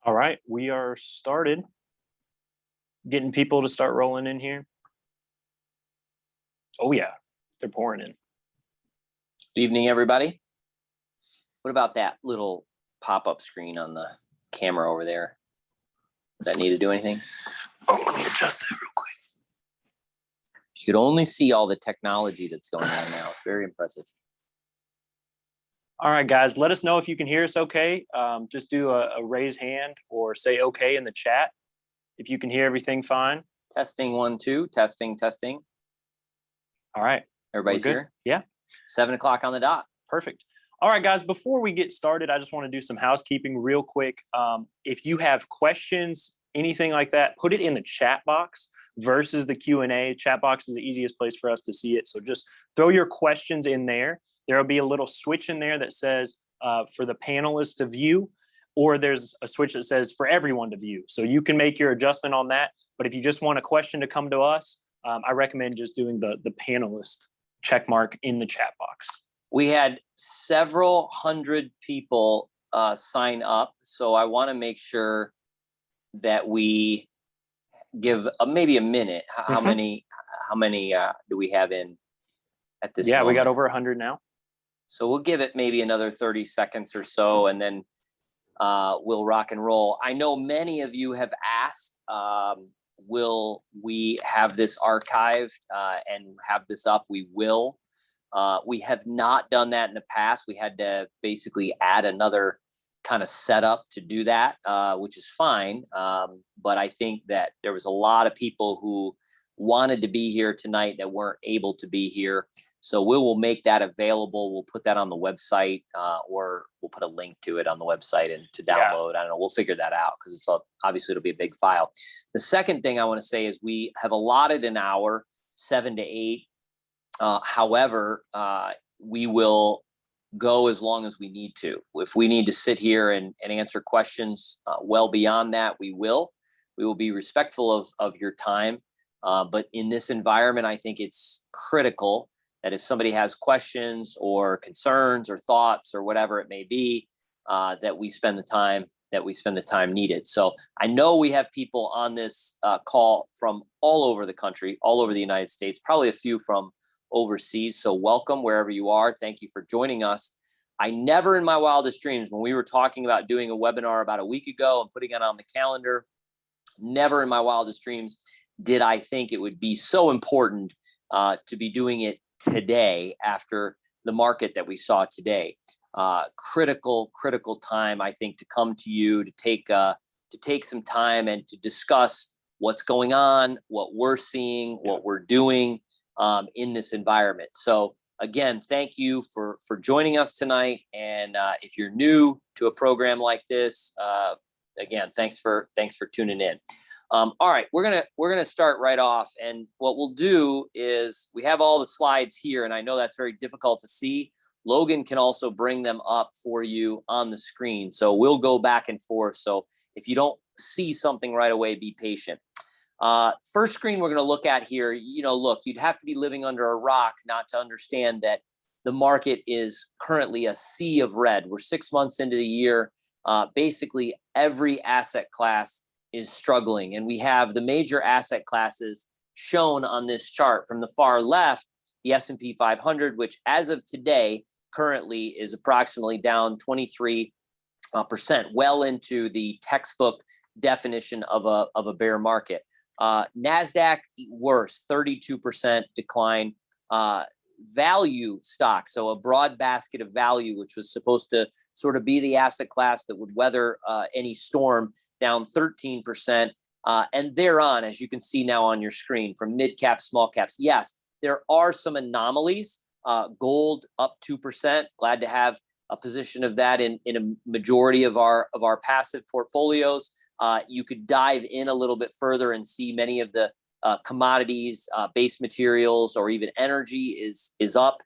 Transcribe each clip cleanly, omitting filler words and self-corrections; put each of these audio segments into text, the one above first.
All right, we are started. Getting people to start rolling in here. Oh yeah, they're pouring in. Good evening, everybody. What about that little pop-up screen on the camera over there? Does that need to do anything? Oh, let me adjust that real quick. You could only see all the technology that's going on now. It's very impressive. All right, guys, let us know if you can hear us okay. Just do a raise hand or say okay in the chat if you can hear everything fine. Testing 1, 2, testing. All right. Everybody's here? Yeah. 7 o'clock on the dot. Perfect. All right, guys, before we get started, I just want to do some housekeeping real quick. If you have questions, anything like that, put it in the chat box versus the Q&A. Chat box is the easiest place for us to see it. So just throw your questions in there. There'll be a little switch in there that says for the panelists to view, or there's a switch that says for everyone to view. So you can make your adjustment on that. But if you just want a question to come to us, I recommend just doing the panelist check mark in the chat box. We had several hundred people sign up. So I want to make sure that we give maybe a minute. How many do we have in at this moment? We got over 100 now. So we'll give it maybe another 30 seconds or so, and then we'll rock and roll. I know many of you have asked, will we have this archived and have this up? We will. We have not done that in the past. We had to basically add another kind of setup to do that, which is fine. But I think that there was a lot of people who wanted to be here tonight that weren't able to be here. So we will make that available. We'll put that on the website, or we'll put a link to it on the website and to download. I don't know. We'll figure that out because it's obviously it'll be a big file. The second thing I want to say is we have allotted an hour, 7 to 8. However, we will go as long as we need to. If we need to sit here and answer questions well beyond that, we will. We will be respectful of your time. But in this environment, I think it's critical that if somebody has questions or concerns or thoughts or whatever it may be, that we spend the time needed. So I know we have people on this call from all over the country, all over the United States, probably a few from overseas. So welcome wherever you are. Thank you for joining us. I never in my wildest dreams, when we were talking about doing a webinar about a week ago and putting it on the calendar, never in my wildest dreams did I think it would be so important to be doing it today after the market that we saw today. Critical time, I think, to come to you, to take some time and to discuss what's going on, what we're seeing, what we're doing in this environment. So again, thank you for joining us tonight. And if you're new to a program like this, again, thanks for tuning in. All right, we're gonna start right off, and what we'll do is we have all the slides here, and I know that's very difficult to see. Logan can also bring them up for you on the screen, so we'll go back and forth. So if you don't see something right away, be patient. First screen we're going to look at here. Look, you'd have to be living under a rock not to understand that the market is currently a sea of red. We're 6 months into the year. Basically, every asset class is struggling, and we have the major asset classes shown on this chart. From the far left, the S&P 500, which as of today currently is approximately down 23%, well into the textbook definition of a bear market. NASDAQ worse, 32% decline. Value stock, so a broad basket of value, which was supposed to sort of be the asset class that would weather any storm, down 13%. And thereon, as you can see now on your screen, from mid caps, small caps. Yes, there are some anomalies. Gold up 2%. Glad to have a position of that in a majority of our passive portfolios. You could dive in a little bit further and see many of the commodities, base materials, or even energy is up,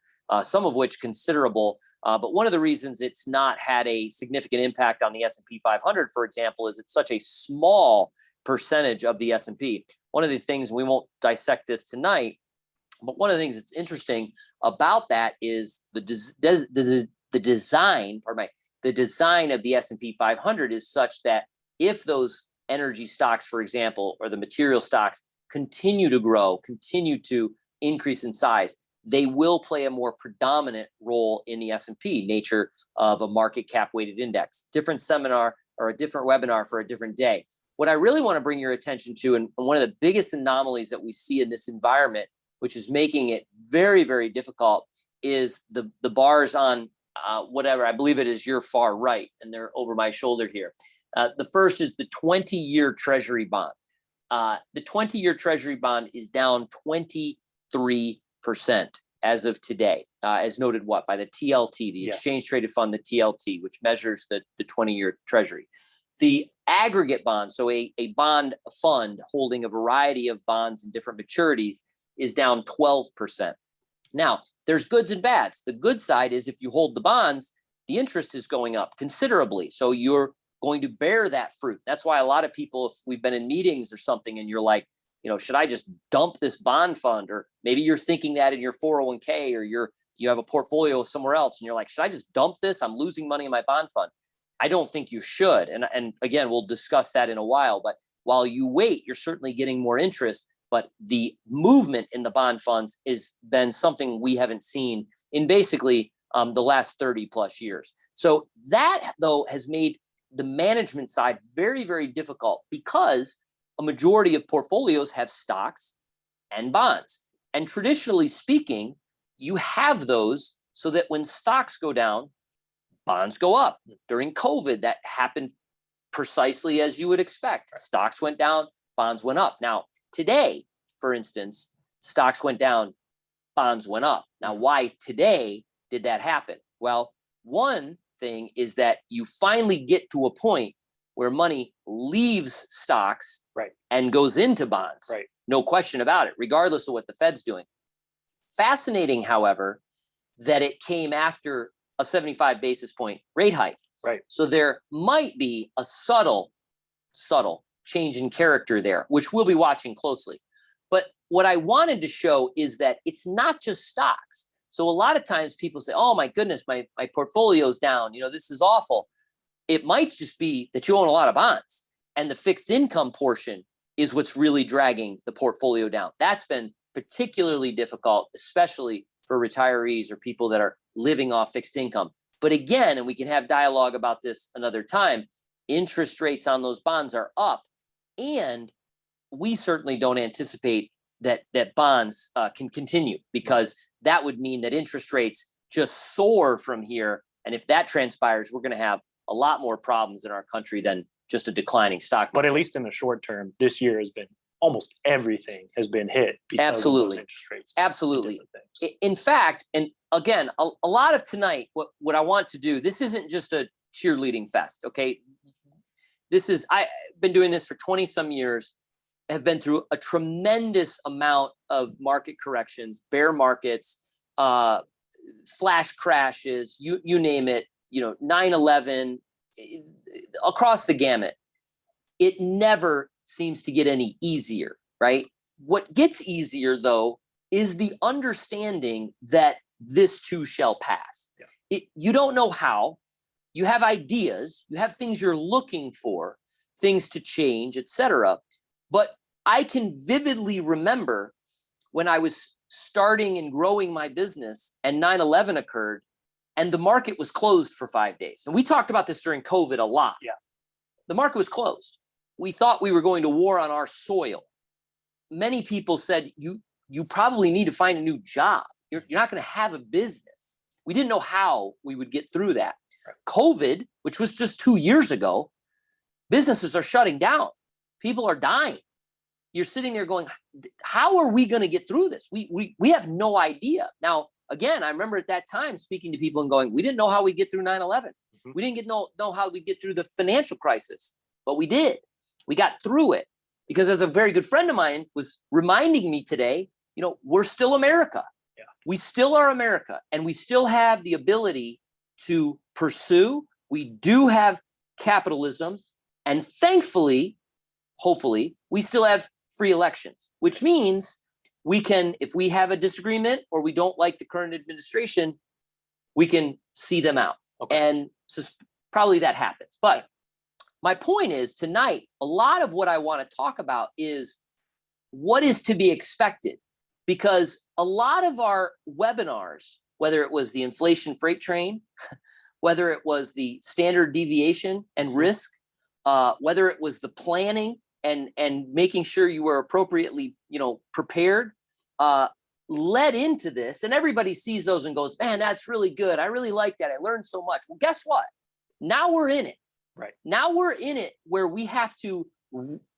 some of which considerable. But one of the reasons it's not had a significant impact on the S&P 500, for example, is it's such a small percentage of the S&P. One of the things, we won't dissect this tonight, but one of the things that's interesting about that is the design of the S&P 500 is such that if those energy stocks, for example, or the material stocks continue to grow, continue to increase in size, they will play a more predominant role in the S&P, nature of a market cap weighted index. Different seminar or a different webinar for a different day. What I really want to bring your attention to, and one of the biggest anomalies that we see in this environment, which is making it very, very difficult, is the bars on whatever, I believe it is your far right, and they're over my shoulder here. The first is the 20-year Treasury Bond. The 20-year Treasury Bond is down 23% as of today, as noted by the TLT, the Exchange Traded Fund, the TLT, which measures the 20-year Treasury. The aggregate bond, so a bond fund holding a variety of bonds and different maturities, is down 12%. Now, there's goods and bads. The good side is if you hold the bonds, the interest is going up considerably. So you're going to bear that fruit. That's why a lot of people, if we've been in meetings or something and you're like, should I just dump this bond fund? Or maybe you're thinking that in your 401k, or you have a portfolio somewhere else and you're like, should I just dump this? I'm losing money in my bond fund. I don't think you should. And again, we'll discuss that in a while. But while you wait, you're certainly getting more interest. But the movement in the bond funds has been something we haven't seen in basically the last 30 plus years. So that, though, has made the management side very, very difficult, because a majority of portfolios have stocks and bonds. And traditionally speaking, you have those so that when stocks go down, bonds go up. During COVID, that happened precisely as you would expect. Stocks went down, bonds went up. Now, today, for instance, stocks went down, bonds went up. Now, why today did that happen? Well, one thing is that you finally get to a point where money leaves stocks and goes into bonds. No question about it, regardless of what the Fed's doing. Fascinating, however, that it came after a 75 basis point rate hike. So there might be a subtle change in character there, which we'll be watching closely. But what I wanted to show is that it's not just stocks. So a lot of times people say, oh my goodness, my portfolio's down. This is awful. It might just be that you own a lot of bonds, and the fixed income portion is what's really dragging the portfolio down. That's been particularly difficult, especially for retirees or people that are living off fixed income. But again, and we can have dialogue about this another time, interest rates on those bonds are up, and we certainly don't anticipate that bonds can continue, because that would mean that interest rates just soar from here. And if that transpires, we're going to have a lot more problems in our country than just a declining stock market. But at least in the short term, this year has been almost everything has been hit because of those interest rates. Absolutely. In fact, and again, a lot of tonight, what I want to do, this isn't just a cheerleading fest, okay? I've been doing this for 20 some years, have been through a tremendous amount of market corrections, bear markets, flash crashes, you name it, 9/11, across the gamut. It never seems to get any easier, right? What gets easier, though, is the understanding that this too shall pass. You don't know how. You have ideas, you have things you're looking for, things to change, etc. But I can vividly remember when I was starting and growing my business and 9/11 occurred and the market was closed for 5 days. And we talked about this during COVID a lot. The market was closed. We thought we were going to war on our soil. Many people said, you probably need to find a new job. You're not going to have a business. We didn't know how we would get through that. COVID, which was just 2 years ago, businesses are shutting down. People are dying. You're sitting there going, how are we going to get through this? We have no idea. Now, again, I remember at that time speaking to people and going, we didn't know how we'd get through 9/11. We didn't know how we'd get through the financial crisis, but we did. We got through it because, as a very good friend of mine was reminding me today, we're still America. We still are America, and we still have the ability to pursue. We do have capitalism, and thankfully, hopefully, we still have free elections, which means we can, if we have a disagreement or we don't like the current administration, we can see them out. And so probably that happens. But my point is tonight, a lot of what I want to talk about is what is to be expected, because a lot of our webinars, whether it was the inflation freight train, whether it was the standard deviation and risk, whether it was the planning and making sure you were appropriately, prepared, led into this. And everybody sees those and goes, man, that's really good. I really like that. I learned so much. Well, guess what? Now we're in it. Right. Now we're in it where we have to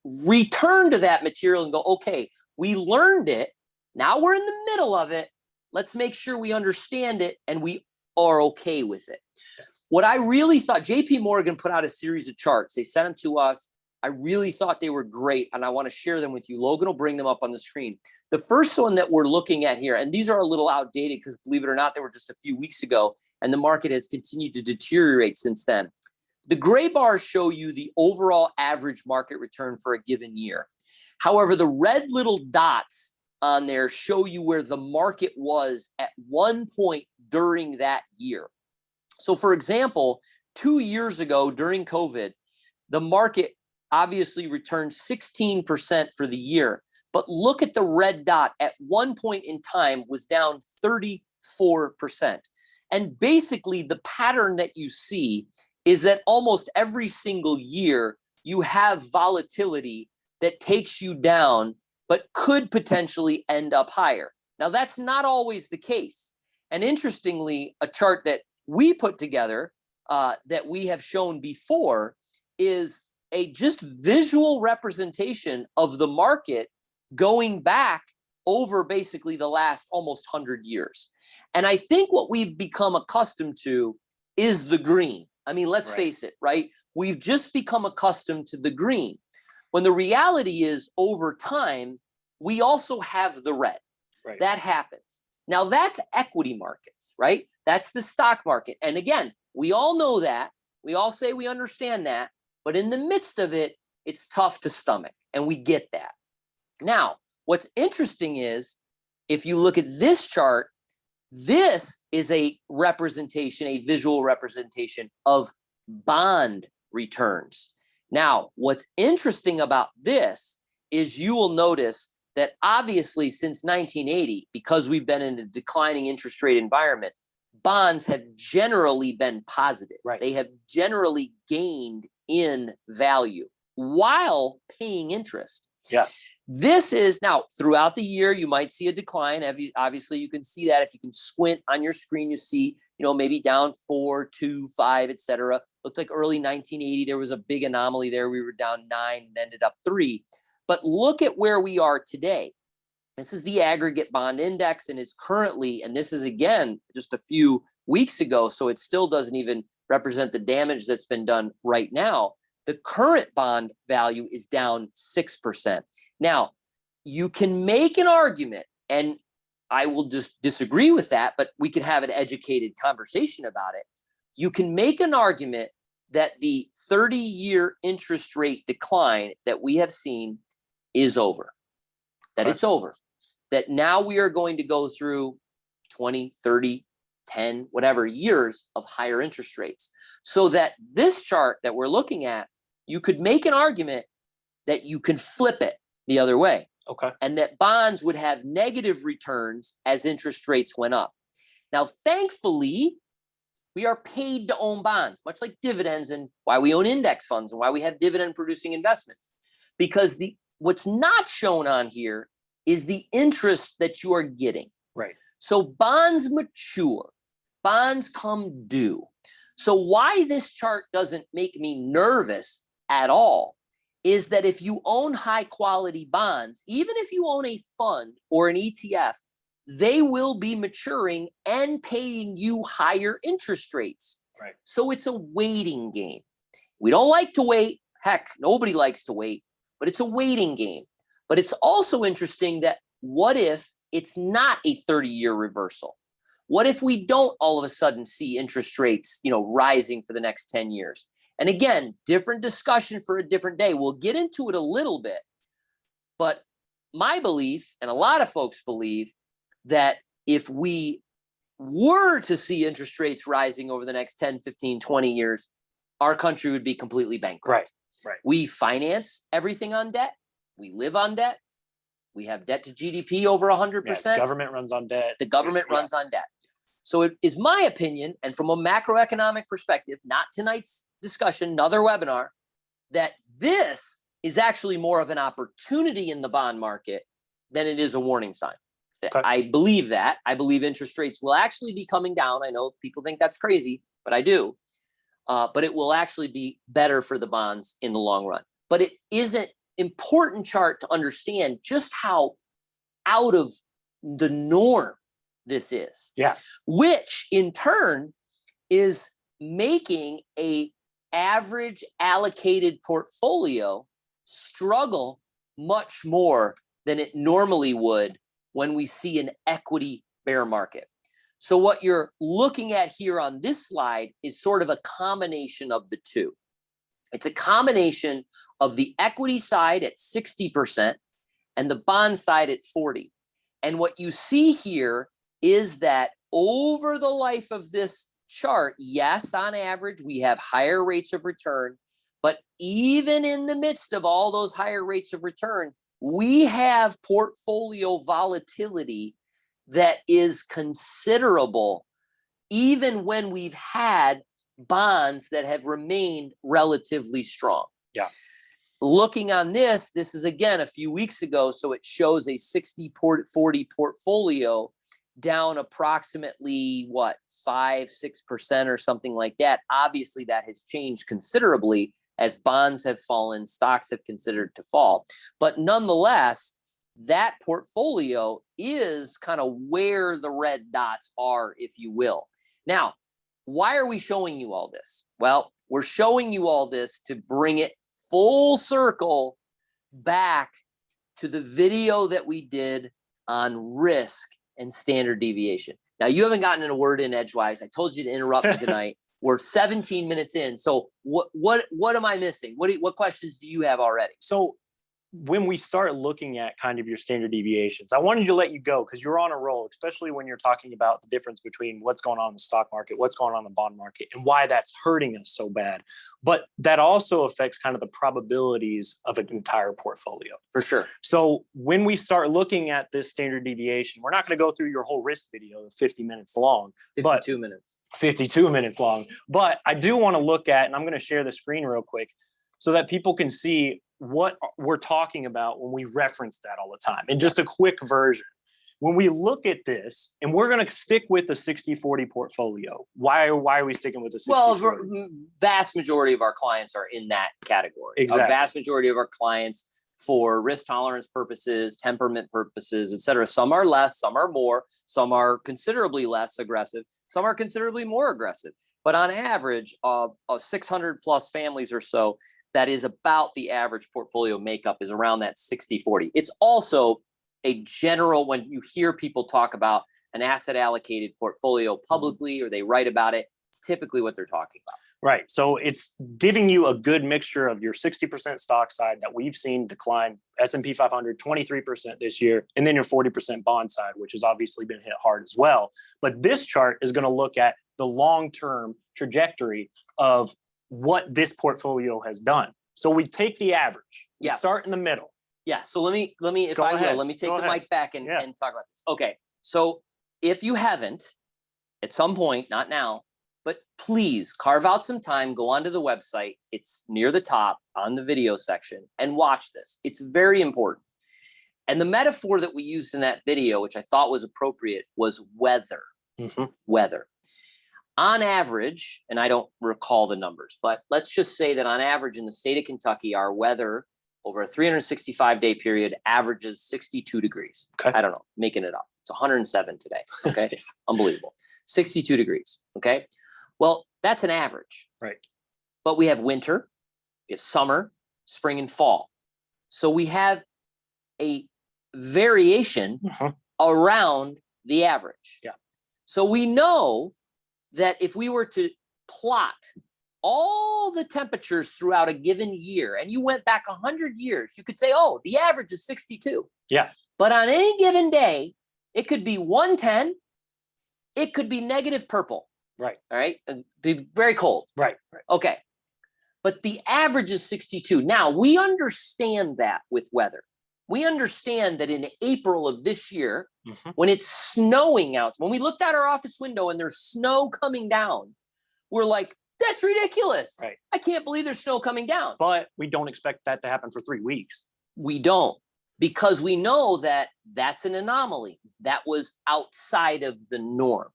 return to that material and go, okay, we learned it. Now we're in the middle of it. Let's make sure we understand it and we are okay with it. What I really thought, JP Morgan put out a series of charts. They sent them to us. I really thought they were great, and I want to share them with you. Logan will bring them up on the screen. The first one that we're looking at here, and these are a little outdated because, believe it or not, they were just a few weeks ago, and the market has continued to deteriorate since then. The gray bars show you the overall average market return for a given year. However, the red little dots on there show you where the market was at one point during that year. So, for example, 2 years ago during COVID, the market obviously returned 16% for the year. But look at the red dot at one point in time was down 34%. And basically the pattern that you see is that almost every single year you have volatility that takes you down, but could potentially end up higher. Now, that's not always the case. And interestingly, a chart that we put together that we have shown before is a just visual representation of the market going back over basically the last almost 100 years. And I think what we've become accustomed to is the green. I mean, let's face it, right? We've just become accustomed to the green. When the reality is over time, we also have the red. Right. That happens. Now that's equity markets, right? That's the stock market. And again, we all know that. We all say we understand that. But in the midst of it, it's tough to stomach. And we get that. Now, what's interesting is if you look at this chart, this is a representation, a visual representation of bond returns. Now, what's interesting about this is you will notice that obviously since 1980, because we've been in a declining interest rate environment, bonds have generally been positive. Right. They have generally gained in value while paying interest. Yeah. This is now throughout the year, you might see a decline. Obviously, you can see that if you can squint on your screen, you see, maybe down 4, 2, 5, et cetera. Looked like early 1980, there was a big anomaly there. We were down 9 and ended up 3. But look at where we are today. This is the aggregate bond index and is currently, and this is again, just a few weeks ago, so it still doesn't even represent the damage that's been done right now. The current bond value is down 6%. Now, you can make an argument, and I will just disagree with that, but we can have an educated conversation about it. You can make an argument that the 30-year interest rate decline that we have seen is over, that it's over, that now we are going to go through 20, 30, 10, whatever years of higher interest rates. So that this chart that we're looking at, you could make an argument that you can flip it the other way. Okay. And that bonds would have negative returns as interest rates went up. Now, thankfully, we are paid to own bonds, much like dividends and why we own index funds and why we have dividend producing investments. Because what's not shown on here is the interest that you are getting. Right. So bonds mature, bonds come due. So why this chart doesn't make me nervous at all is that if you own high quality bonds, even if you own a fund or an ETF, they will be maturing and paying you higher interest rates. Right. So it's a waiting game. We don't like to wait. Heck, nobody likes to wait, but it's a waiting game. But it's also interesting that what if it's not a 30-year reversal? What if we don't all of a sudden see interest rates, rising for the next 10 years? And again, different discussion for a different day. We'll get into it a little bit. But my belief, and a lot of folks believe, that if we were to see interest rates rising over the next 10, 15, 20 years, our country would be completely bankrupt. Right. We finance everything on debt. We live on debt. We have debt to GDP over 100%. Yeah, government runs on debt. The government runs on debt. So it is my opinion, and from a macroeconomic perspective, not tonight's discussion, another webinar, that this is actually more of an opportunity in the bond market than it is a warning sign. Okay. I believe that. I believe interest rates will actually be coming down. I know people think that's crazy, but I do. But it will actually be better for the bonds in the long run. But it is an important chart to understand just how out of the norm this is. Yeah. Which in turn is making a average allocated portfolio struggle much more than it normally would when we see an equity bear market. So what you're looking at here on this slide is sort of a combination of the two. It's a combination of the equity side at 60% and the bond side at 40%. And what you see here is that over the life of this chart, yes, on average, we have higher rates of return, but even in the midst of all those higher rates of return, we have portfolio volatility that is considerable, even when we've had bonds that have remained relatively strong. Yeah. Looking on this is again a few weeks ago, so it shows a 60-40 portfolio down approximately 5-6% or something like that. Obviously, that has changed considerably as bonds have fallen, stocks have considered to fall. But nonetheless, that portfolio is kind of where the red dots are, if you will. Now, why are we showing you all this? Well, we're showing you all this to bring it full circle back to the video that we did on risk and standard deviation. Now, you haven't gotten a word in edgewise. I told you to interrupt me tonight. We're 17 minutes in. So what am I missing? What questions do you have already? So when we start looking at kind of your standard deviations, I wanted to let you go because you're on a roll, especially when you're talking about the difference between what's going on in the stock market, what's going on in the bond market, and why that's hurting us so bad. But that also affects kind of the probabilities of an entire portfolio. For sure. So when we start looking at this standard deviation, we're not going to go through your whole risk video, 50 minutes long. 52 minutes. 52 minutes long. But I do want to look at, and I'm going to share the screen real quick so that people can see what we're talking about when we reference that all the time. And just a quick version. When we look at this, and we're going to stick with the 60-40 portfolio. Why are we sticking with the 60-40? Well, vast majority of our clients are in that category. Exactly. A vast majority of our clients, for risk tolerance purposes, temperament purposes, et cetera. Some are less, some are more, some are considerably less aggressive, some are considerably more aggressive. But on average of 600 plus families or so, that is about the average portfolio makeup is around that 60-40. It's also a general, when you hear people talk about an asset allocated portfolio publicly or they write about it, it's typically what they're talking about. Right. So it's giving you a good mixture of your 60% stock side that we've seen decline, S&P 500, 23% this year, and then your 40% bond side, which has obviously been hit hard as well. But this chart is going to look at the long-term trajectory of what this portfolio has done. So we take the average. We start in the middle. Yeah. So let me, if I will, let me take the mic back and talk about this. Okay. So if you haven't, at some point, not now, but please carve out some time, go onto the website. It's near the top on the video section and watch this. It's very important. And the metaphor that we used in that video, which I thought was appropriate, was weather. Mm-hmm. Weather. On average, and I don't recall the numbers, but let's just say that on average in the state of Kentucky, our weather over a 365-day period averages 62 degrees. Okay. I don't know, making it up. It's 107 today. Okay. Unbelievable. 62 degrees. Okay. Well, that's an average. Right. But we have winter, we have summer, spring, and fall. So we have a variation around the average. Yeah. So we know that if we were to plot all the temperatures throughout a given year, and you went back 100 years, you could say, oh, the average is 62. Yeah. But on any given day, it could be 110. It could be negative purple. Right. All right. It'd be very cold. Right. Okay. but the average is 62. Now, we understand that with weather. We understand that in April of this year, when it's snowing out, when we looked out our office window and there's snow coming down, we're like, that's ridiculous. Right. I can't believe there's snow coming down. But we don't expect that to happen for 3 weeks. We don't, because we know that that's an anomaly. That was outside of the norm.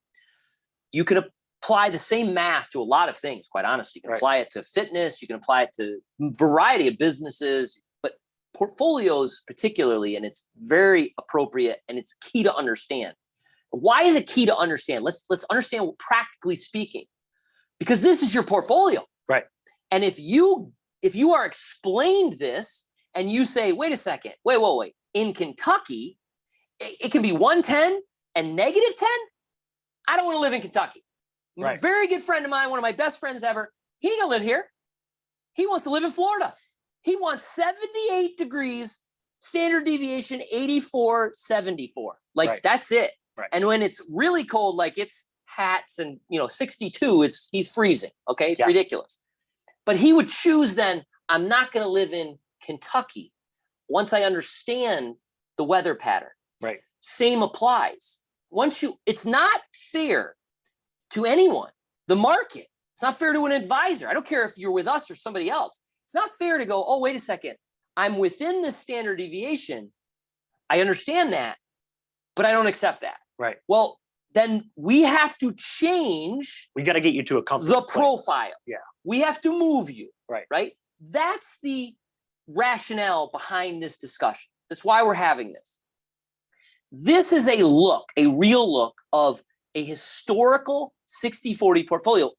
You can apply the same math to a lot of things, quite honestly. You can apply it to fitness. You can apply it to a variety of businesses, but portfolios particularly, and it's very appropriate and it's key to understand. Why is it key to understand? Let's understand practically speaking, because this is your portfolio. Right. And if you are explained this and you say, wait a second, wait, in Kentucky, it can be 110 and negative 10. I don't want to live in Kentucky. Right. A very good friend of mine, one of my best friends ever, he ain't gonna live here. He wants to live in Florida. He wants 78 degrees, standard deviation, 84, 74. Like that's it. Right. And when it's really cold, like it's hats and 62, he's freezing. Okay. It's ridiculous. But he would choose then, I'm not going to live in Kentucky once I understand the weather pattern. Right. Same applies. It's not fair to anyone. The market, it's not fair to an advisor. I don't care if you're with us or somebody else. It's not fair to go, oh, wait a second. I'm within the standard deviation. I understand that, but I don't accept that. Right. Well, then we have to change. We got to get you to a comfortable place. Profile. Yeah. We have to move you. Right. Right. That's the rationale behind this discussion. That's why we're having this. This is a real look of a historical 60-40 portfolio.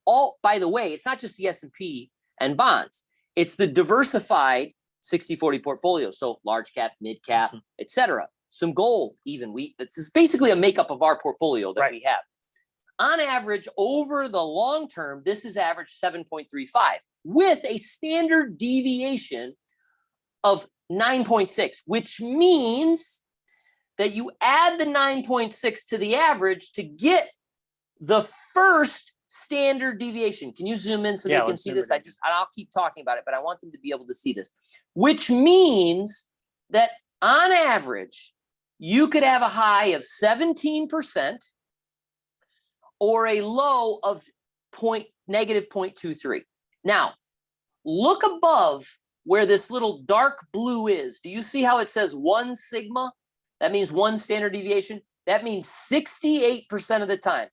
By the way, it's not just the S&P and bonds. It's the diversified 60-40 portfolio. So large cap, mid cap, etc. Some gold, even. This is basically a makeup of our portfolio that we have. On average, over the long term, this is average 7.35 with a standard deviation of 9.6, which means that you add the 9.6 to the average to get the first standard deviation. Can you zoom in so they can see this? I'll keep talking about it, but I want them to be able to see this, which means that on average, you could have a high of 17% or a low of negative 0.23. Now, look above where this little dark blue is. Do you see how it says 1 sigma? That means 1 standard deviation. That means 68% of the time,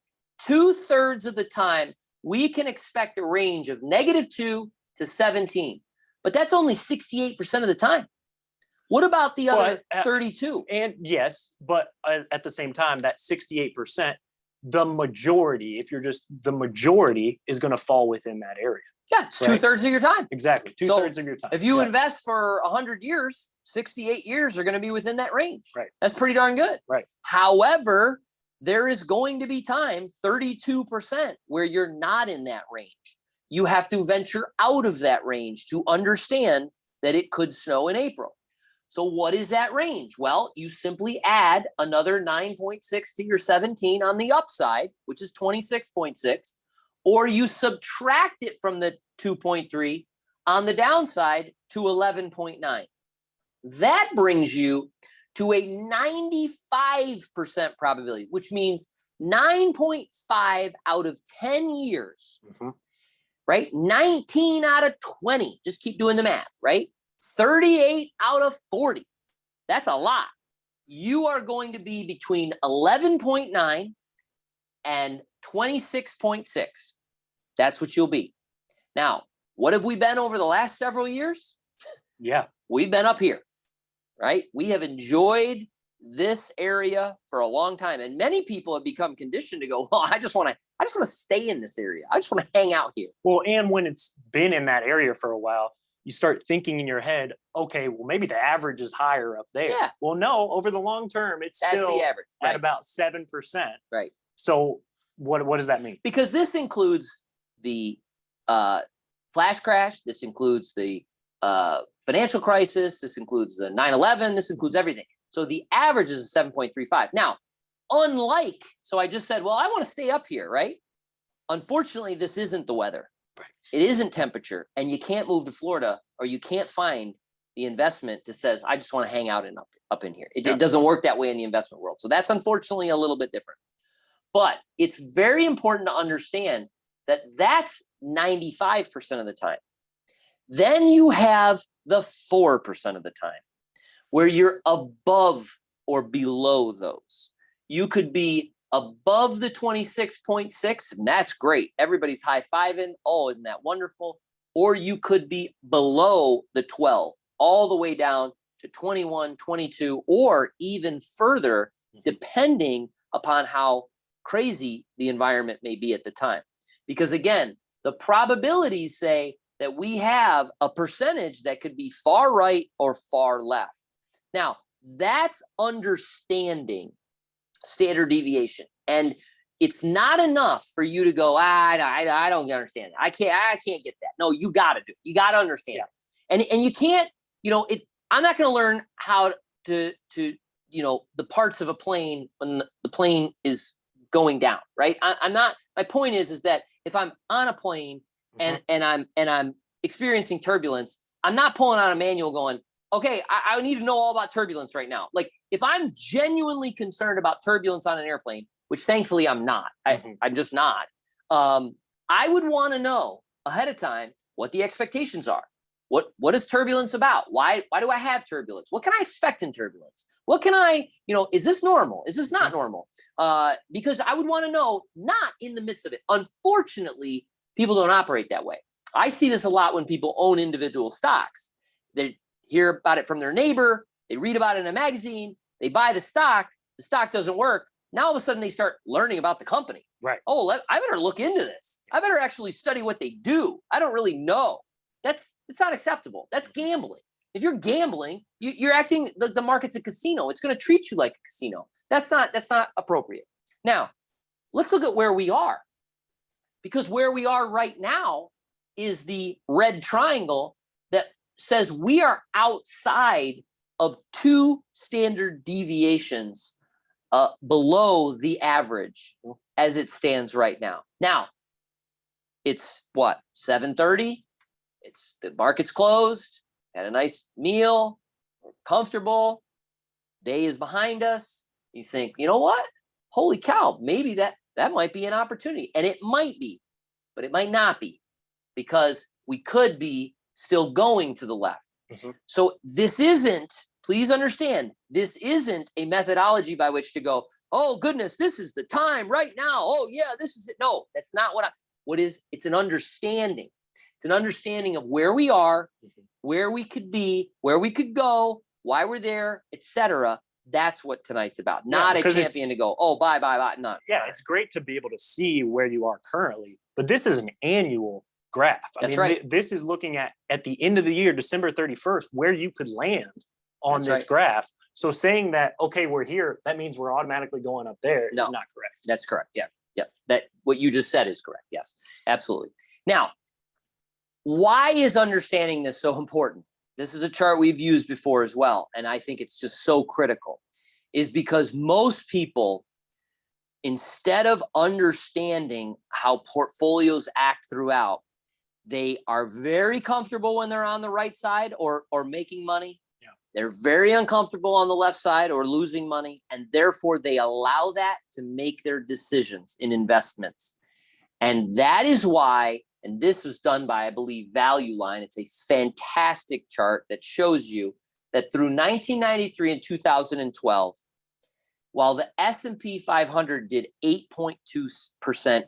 2/3 of the time, we can expect a range of -2 to 17. But that's only 68% of the time. What about the other 32? And yes, but at the same time, that 68%, the majority, if you're just the majority, is going to fall within that area. Yeah, it's 2/3 of your time. Exactly, 2/3 of your time. If you invest for 100 years, 68 years are going to be within that range. Right. That's pretty darn good. Right. However, there is going to be time, 32%, where you're not in that range. You have to venture out of that range to understand that it could snow in April. So what is that range? Well, you simply add another 9.6 to your 17 on the upside, which is 26.6, or you subtract it from the 2.3 on the downside to 11.9. That brings you to a 95% probability, which means 9.5 out of 10 years, right? 19 out of 20. Just keep doing the math, right? 38 out of 40. That's a lot. You are going to be between 11.9 and 26.6. That's what you'll be. Now, what have we been over the last several years? Yeah. We've been up here, right? We have enjoyed this area for a long time. And many people have become conditioned to go, well, I just want to stay in this area. I just want to hang out here. Well, and when it's been in that area for a while, you start thinking in your head, okay, well, maybe the average is higher up there. Yeah. Well, no, over the long term, it's That's still the average, at about 7%. Right. So what does that mean? Because this includes the flash crash. This includes the financial crisis. This includes the 9/11. This includes everything. So the average is 7.35. Now, so I just said, well, I want to stay up here, right? Unfortunately, this isn't the weather. Right. It isn't temperature, and you can't move to Florida, or you can't find the investment that says, I just want to hang out and up in here. It doesn't work that way in the investment world. So that's unfortunately a little bit different. But it's very important to understand that that's 95% of the time. Then you have the 4% of the time where you're above or below those. You could be above the 26.6, and that's great. Everybody's high-fiving. Oh, isn't that wonderful? Or you could be below the 12, all the way down to 21, 22, or even further, depending upon how crazy the environment may be at the time. Because again, the probabilities say that we have a percentage that could be far right or far left. Now, that's understanding standard deviation. And it's not enough for you to go, I don't understand that. I can't get that. No, you got to do it. You got to understand it. And you can't, I'm not going to learn how to the parts of a plane when the plane is going down, right? I'm not, my point is that if I'm on a plane and I'm experiencing turbulence, I'm not pulling out a manual going, okay, I need to know all about turbulence right now. Like if I'm genuinely concerned about turbulence on an airplane, which thankfully I'm not, I'm just not, I would want to know ahead of time what the expectations are. What is turbulence about? Why do I have turbulence? What can I expect in turbulence? What can I, is this normal? Is this not normal? Because I would want to know, not in the midst of it. Unfortunately, people don't operate that way. I see this a lot when people own individual stocks. They hear about it from their neighbor. They read about it in a magazine. They buy the stock doesn't work. Now all of a sudden they start learning about the company. Right. Oh, I better look into this. I better actually study what they do. I don't really know. It's not acceptable. That's gambling. If you're gambling, you're acting like the market's a casino. It's going to treat you like a casino. That's not appropriate. Now, let's look at where we are. Because where we are right now is the red triangle that says we are outside of 2 standard deviations below the average as it stands right now. Now, it's what, 7:30? The market's closed, had a nice meal, we're comfortable, day is behind us. You think, you know what? Holy cow, maybe that might be an opportunity. And it might be, but it might not be, because we could be still going to the left. So please understand, this isn't a methodology by which to go, oh goodness, this is the time right now. Oh yeah, this is it. No, that's not it's an understanding. It's an understanding of where we are, where we could be, where we could go, why we're there, etc. That's what tonight's about. Not a champion to go, oh, bye. Not. Yeah, it's great to be able to see where you are currently, but this is an annual graph. That's right. This is looking at the end of the year, December 31st, where you could land on this graph. So saying that, okay, we're here, that means we're automatically going up there is not correct. That's correct. Yeah. That what you just said is correct. Yes, absolutely. Now, why is understanding this so important? This is a chart we've used before as well, and I think it's just so critical, is because most people, instead of understanding how portfolios act throughout, they are very comfortable when they're on the right side or making money. Yeah. They're very uncomfortable on the left side or losing money, and therefore they allow that to make their decisions in investments. And that is why, and this was done by, I believe, Value Line. It's a fantastic chart that shows you that through 1993 and 2012, while the S&P 500 did 8.2%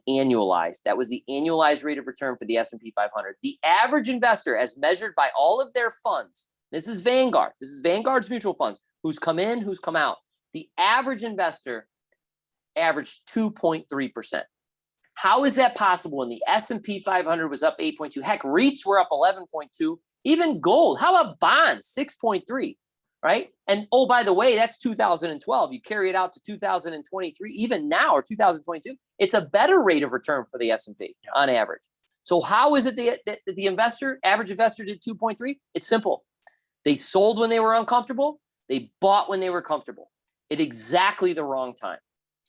annualized, that was the annualized rate of return for the S&P 500, the average investor, as measured by all of their funds, this is Vanguard, this is Vanguard's mutual funds, who's come in, who's come out, the average investor averaged 2.3%. How is that possible when the S&P 500 was up 8.2? Heck, REITs were up 11.2. Even gold. How about bonds? 6.3, right? And oh, by the way, that's 2012. You carry it out to 2023, even now, or 2022, it's a better rate of return for the S&P on average. So how is it that the average investor did 2.3? It's simple. They sold when they were uncomfortable. They bought when they were comfortable at exactly the wrong time.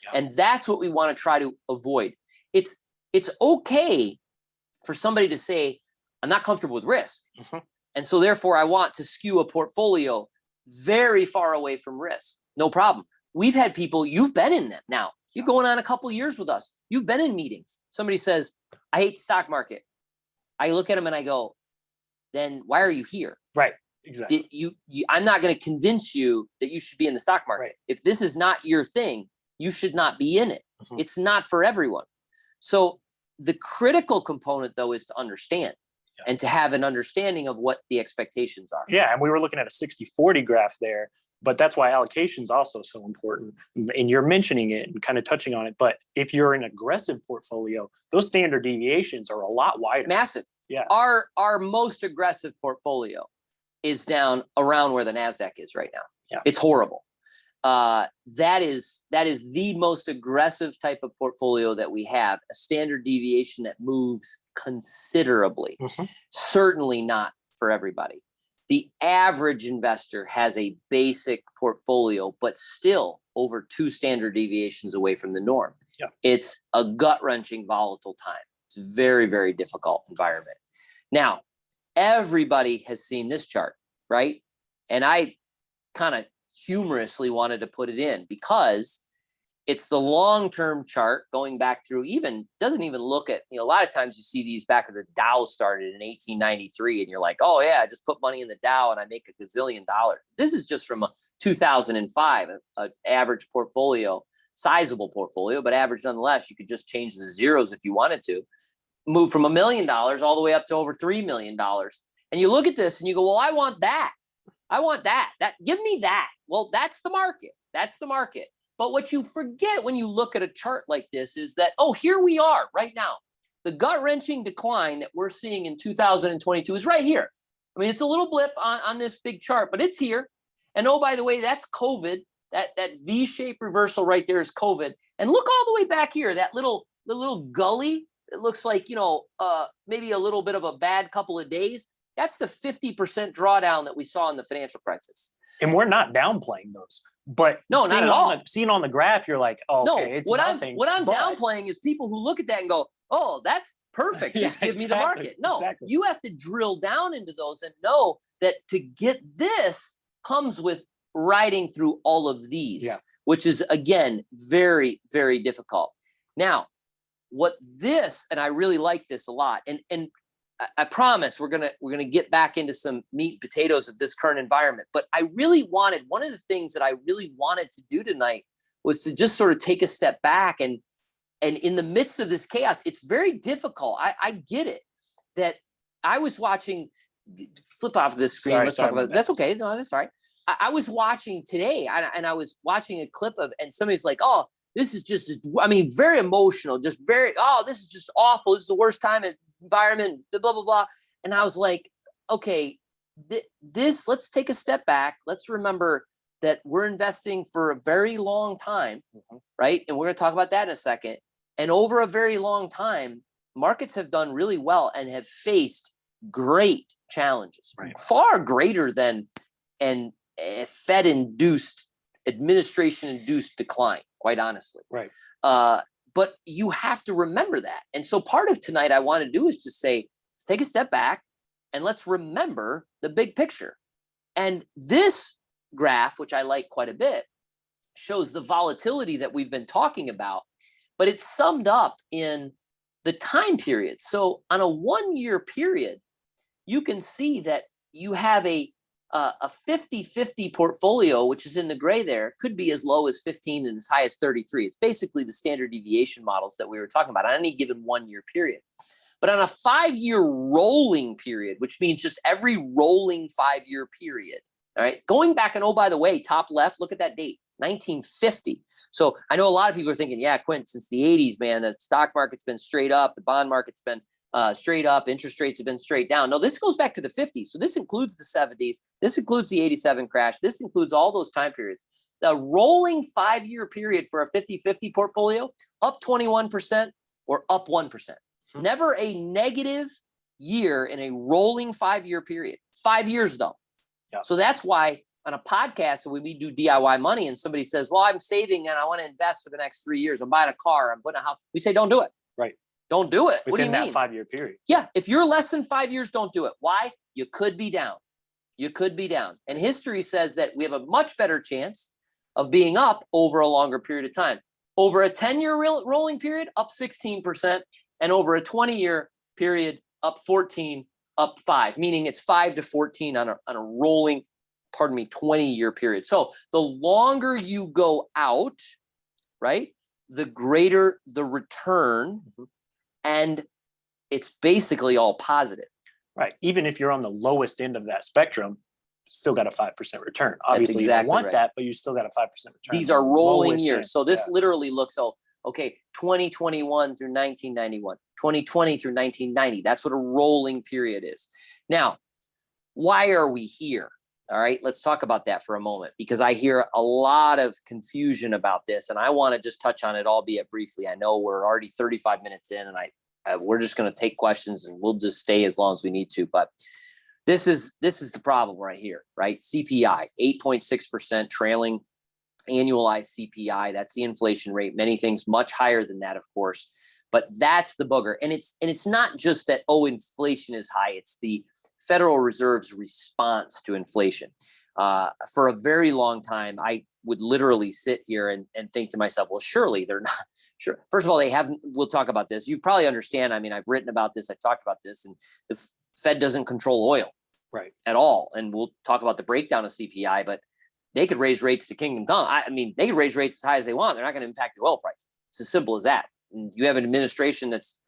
Yeah. And that's what we want to try to avoid. It's okay for somebody to say, I'm not comfortable with risk. Mm-hmm. And so therefore I want to skew a portfolio very far away from risk. No problem. We've had people, you've been in them now. You're going on a couple of years with us. You've been in meetings. Somebody says, I hate the stock market. I look at them and I go, then why are you here? Right. Exactly. I'm not going to convince you that you should be in the stock market. Right. If this is not your thing, you should not be in it. Mm-hmm. It's not for everyone. So the critical component, though, is to understand and to have an understanding of what the expectations are. Yeah. And we were looking at a 60-40 graph there, but that's why allocation is also so important. And you're mentioning it and kind of touching on it. But if you're an aggressive portfolio, those standard deviations are a lot wider. Massive. Yeah. Our most aggressive portfolio is down around where the NASDAQ is right now. Yeah. It's horrible. That is the most aggressive type of portfolio that we have, a standard deviation that moves considerably. Mm-hmm. Certainly not for everybody. The average investor has a basic portfolio, but still over 2 standard deviations away from the norm. Yeah. It's a gut-wrenching, volatile time. It's a very, very difficult environment. Now, everybody has seen this chart, right? And I kind of humorously wanted to put it in because it's the long-term chart going back through doesn't even look at, a lot of times you see these back at the Dow started in 1893 and you're like, oh yeah, I just put money in the Dow and I make $1 gazillion. This is just from a 2005, an average portfolio, sizable portfolio, but average nonetheless. You could just change the zeros if you wanted to. Move from $1 million all the way up to over $3 million. And you look at this and you go, well, I want that. Give me that. Well, that's the market. That's the market. But what you forget when you look at a chart like this is that, here we are right now. The gut-wrenching decline that we're seeing in 2022 is right here. I mean, it's a little blip on this big chart, but it's here. And by the way, that's COVID. That V-shaped reversal right there is COVID. And look all the way back here, the little gully. It looks like, maybe a little bit of a bad couple of days. That's the 50% drawdown that we saw in the financial crisis. And we're not downplaying those. But no, not at all. Seeing on the graph, you're like, okay, it's nothing. What I'm downplaying is people who look at that and go, oh, that's perfect. Just give me the market. No, you have to drill down into those and know that to get this comes with riding through all of these, which is, again, very, very difficult. Now, and I really like this a lot, and I promise we're gonna get back into some meat and potatoes of this current environment. But one of the things that I really wanted to do tonight was to just sort of take a step back and in the midst of this chaos, it's very difficult. I get it that I was watching. Flip off this screen. Let's talk about it. That's okay. No, that's all right. I was watching today, and I was watching a clip and somebody's like, "Oh, this is just, very emotional. Just this is just awful. This is the worst time in environment, blah, blah, blah." And I was like, okay, let's take a step back. Let's remember that we're investing for a very long time, right? And we're going to talk about that in a second. And over a very long time, markets have done really well and have faced great challenges, far greater than an Fed-induced, administration-induced decline, quite honestly. Right. But you have to remember that. And so part of tonight I want to do is just say, let's take a step back and let's remember the big picture. And this graph, which I like quite a bit, shows the volatility that we've been talking about, but it's summed up in the time period. So on a 1-year period, you can see that you have a 50-50 portfolio, which is in the gray there, could be as low as 15 and as high as 33. It's basically the standard deviation models that we were talking about on any given 1-year period. But on a 5-year rolling period, which means just every rolling 5-year period, all right, going back, and by the way, top left, look at that date, 1950. So I know a lot of people are thinking, yeah, Quint, since the 80s, man, the stock market's been straight up, the bond market's been straight up, interest rates have been straight down. No, this goes back to the 50s. So this includes the 70s. This includes the 87 crash. This includes all those time periods. The rolling 5-year period for a 50-50 portfolio, up 21% or up 1%. Never a negative year in a rolling 5-year period. 5 years though. Yeah. So that's why on a podcast, when we do DIY money and somebody says, well, I'm saving and I want to invest for the next 3 years. I'm buying a car. I'm putting a house. We say, don't do it. Right. Don't do it. What do you within that mean? 5-year period. Yeah. If you're less than 5 years, don't do it. Why? You could be down. You could be down. And history says that we have a much better chance of being up over a longer period of time. Over a 10-year rolling period, up 16%, and over a 20-year period, up 14, up 5, meaning it's 5 to 14 on a rolling, 20-year period. So the longer you go out, right, the greater the return, and it's basically all positive. Right. Even if you're on the lowest end of that spectrum, still got a 5% return. Obviously, exactly you don't want right. that, but you still got a 5% return. These are rolling Lowest years. end. So this literally looks, 2021 through 1991, 2020 through 1990. That's what a rolling period is. Now, why are we here? All right, let's talk about that for a moment, because I hear a lot of confusion about this, and I want to just touch on it, albeit briefly. I know we're already 35 minutes in, and we're just going to take questions, and we'll just stay as long as we need to. But this is the problem right here, right? CPI, 8.6% trailing annualized CPI. That's the inflation rate. Many things much higher than that, of course, but that's the booger. And it's not just that, inflation is high. It's the Federal Reserve's response to inflation. For a very long time, I would literally sit here and think to myself, well, surely they're not sure. First of all, they haven't, we'll talk about this. You probably understand. I mean, I've written about this. I've talked about this, and the Fed doesn't control oil at all. And we'll talk about the breakdown of CPI, but they could raise rates to kingdom come. I mean, they could raise rates as high as they want. They're not going to impact your oil prices. It's as simple as that. And you have an administration that's,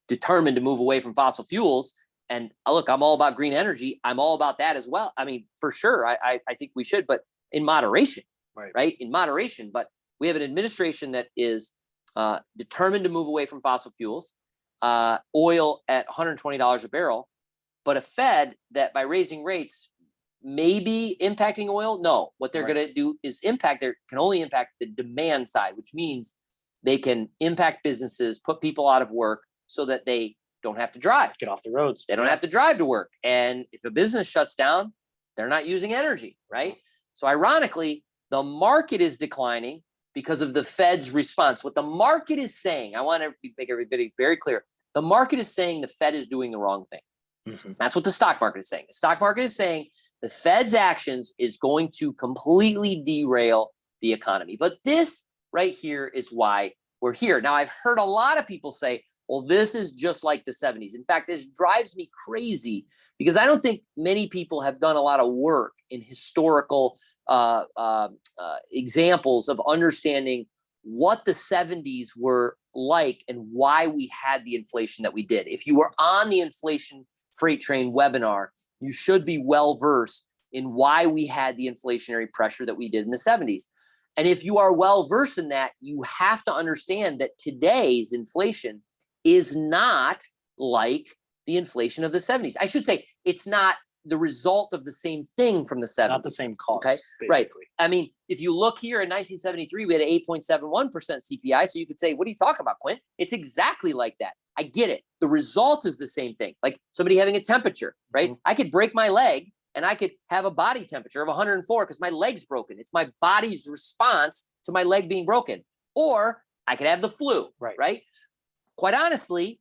determined to move away from fossil fuels. And look, I'm all about green energy. I'm all about that as well. I mean, for sure, I think we should, but in moderation, right? In moderation. But we have an administration that is determined to move away from fossil fuels, oil at $120 a barrel, but a Fed that by raising rates may be impacting oil. No, what they're going to do is can only impact the demand side, which means they can impact businesses, put people out of work so that they don't have to drive. Get off the roads. They don't have to drive to work. And if a business shuts down, they're not using energy, right? So ironically, the market is declining because of the Fed's response. What the market is saying, I want to make everybody very clear. The market is saying the Fed is doing the wrong thing. That's what the stock market is saying. The stock market is saying the Fed's actions is going to completely derail the economy. But this right here is why we're here. Now, I've heard a lot of people say, well, this is just like the 70s. In fact, this drives me crazy because I don't think many people have done a lot of work in historical examples of understanding what the 70s were like and why we had the inflation that we did. If you were on the Inflation Freight Train webinar, you should be well versed in why we had the inflationary pressure that we did in the 70s. And if you are well versed in that, you have to understand that today's inflation is not like the inflation of the 70s. I should say it's not the result of the same thing from the 70s. Not the same cause, okay? basically. Right. I mean, if you look here in 1973, we had an 8.71% CPI. So you could say, what are you talking about, Quint? It's exactly like that. I get it. The result is the same thing. Like somebody having a temperature, right? I could break my leg and I could have a body temperature of 104 because my leg's broken. It's my body's response to my leg being broken. Or I could have the flu, right? Quite honestly,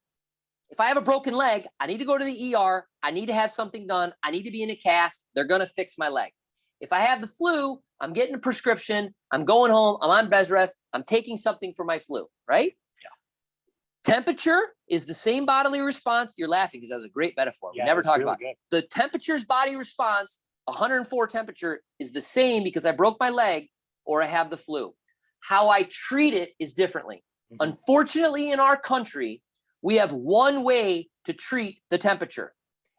if I have a broken leg, I need to go to the ER. I need to have something done. I need to be in a cast. They're going to fix my leg. If I have the flu, I'm getting a prescription. I'm going home. I'm on bed rest. I'm taking something for my flu, right? Yeah. Temperature is the same bodily response. You're laughing because that was a great metaphor. We never talked about it. The temperature's body response, 104 temperature, is the same because I broke my leg or I have the flu. How I treat it is differently. Unfortunately, in our country, we have one way to treat the temperature,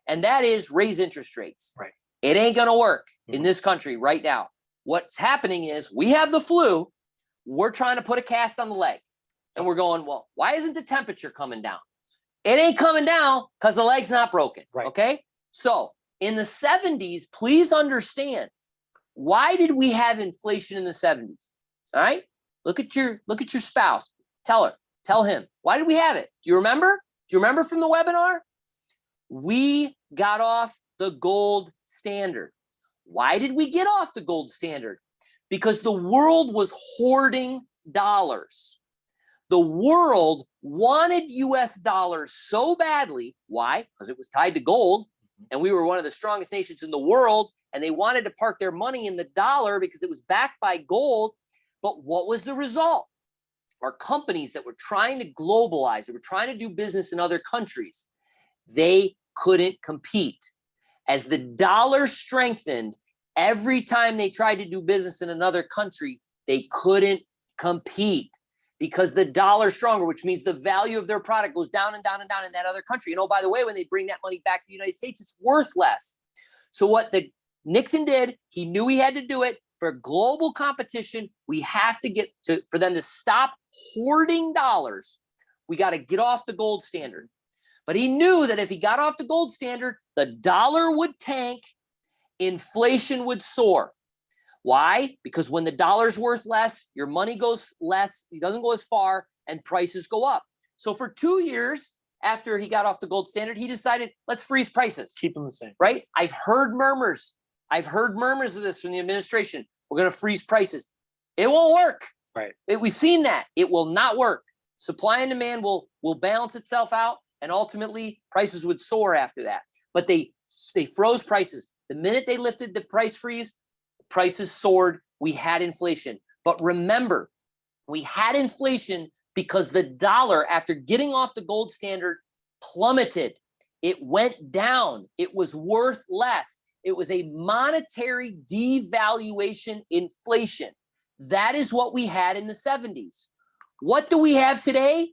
and that is raise interest rates. Right. It ain't going to work in this country right now. What's happening is we have the flu. We're trying to put a cast on the leg, and we're going, well, why isn't the temperature coming down? It ain't coming down because the leg's not broken. Right. Okay. So in the 70s, please understand, why did we have inflation in the 70s? All right. Look at your spouse. Tell him, why did we have it? Do you remember? Do you remember from the webinar? We got off the gold standard. Why did we get off the gold standard? Because the world was hoarding dollars. The world wanted US dollars so badly. Why? Because it was tied to gold, and we were one of the strongest nations in the world, and they wanted to park their money in the dollar because it was backed by gold. But what was the result? Our companies that were trying to globalize, that were trying to do business in other countries, they couldn't compete. As the dollar strengthened, every time they tried to do business in another country, they couldn't compete because the dollar's stronger, which means the value of their product goes down and down and down in that other country. And oh, by the way, when they bring that money back to the United States, it's worth less. So what the Nixon did, he knew he had to do it. For global competition, we have to get to, for them to stop hoarding dollars, we got to get off the gold standard. But he knew that if he got off the gold standard, the dollar would tank, inflation would soar. Why? Because when the dollar's worth less, your money goes less, it doesn't go as far, and prices go up. So for 2 years after he got off the gold standard, he decided, let's freeze prices. Keep them the same. Right? I've heard murmurs of this from the administration. We're going to freeze prices. It won't work. Right. We've seen that. It will not work. Supply and demand will balance itself out, and ultimately prices would soar after that. But they froze prices. The minute they lifted the price freeze, prices soared. We had inflation. But remember, we had inflation because the dollar, after getting off the gold standard, plummeted. It went down. It was worth less. It was a monetary devaluation inflation. That is what we had in the 70s. What do we have today?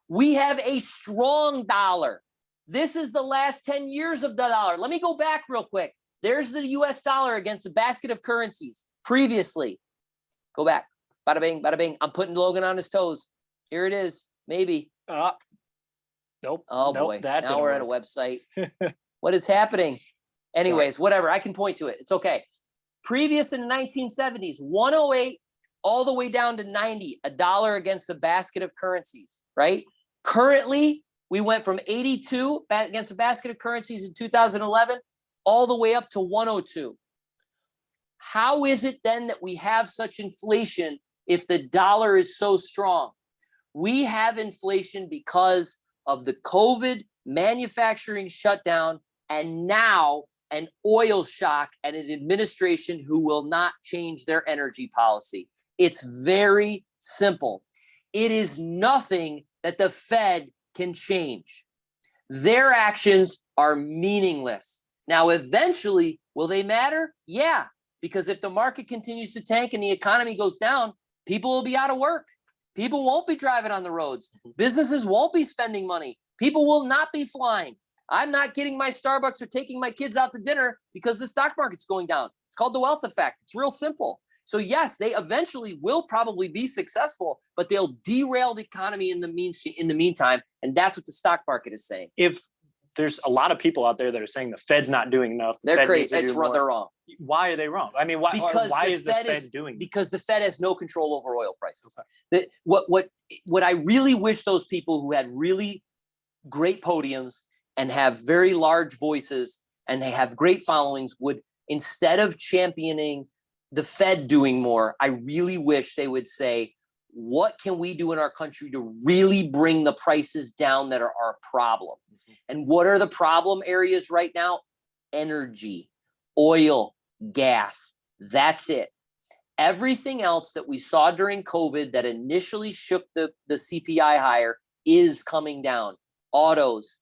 We have a strong dollar. This is the last 10 years of the dollar. Let me go back real quick. There's the US dollar against a basket of currencies previously. Go back. Bada bing, bada bing. I'm putting Logan on his toes. Here it is. Maybe. Nope. Oh, nope, boy. that Now we're at a website. What is happening? Anyways, Sorry. whatever. I can point to it. It's okay. Previous in the 1970s, 108 all the way down to 90, a dollar against a basket of currencies, right? Currently, we went from 82 against a basket of currencies in 2011 all the way up to 102. How is it then that we have such inflation if the dollar is so strong? We have inflation because of the COVID manufacturing shutdown and now an oil shock and an administration who will not change their energy policy. It's very simple. It is nothing that the Fed can change. Their actions are meaningless. Now, eventually, will they matter? Yeah, because if the market continues to tank and the economy goes down, people will be out of work. People won't be driving on the roads. Businesses won't be spending money. People will not be flying. I'm not getting my Starbucks or taking my kids out to dinner because the stock market's going down. It's called the wealth effect. It's real simple. So yes, they eventually will probably be successful, but they'll derail the economy in the meantime. And that's what the stock market is saying. If there's a lot of people out there that are saying the Fed's not doing enough, they're crazy. They're wrong. Why are they wrong? I mean, why is the Fed doing this? Because the Fed has no control over oil prices. What I really wish those people who had really great podiums and have very large voices and they have great followings would, instead of championing the Fed doing more, I really wish they would say, what can we do in our country to really bring the prices down that are our problem? Mm-hmm. And what are the problem areas right now? Energy, oil, gas. That's it. Everything else that we saw during COVID that initially shook the CPI higher is coming down. Autos,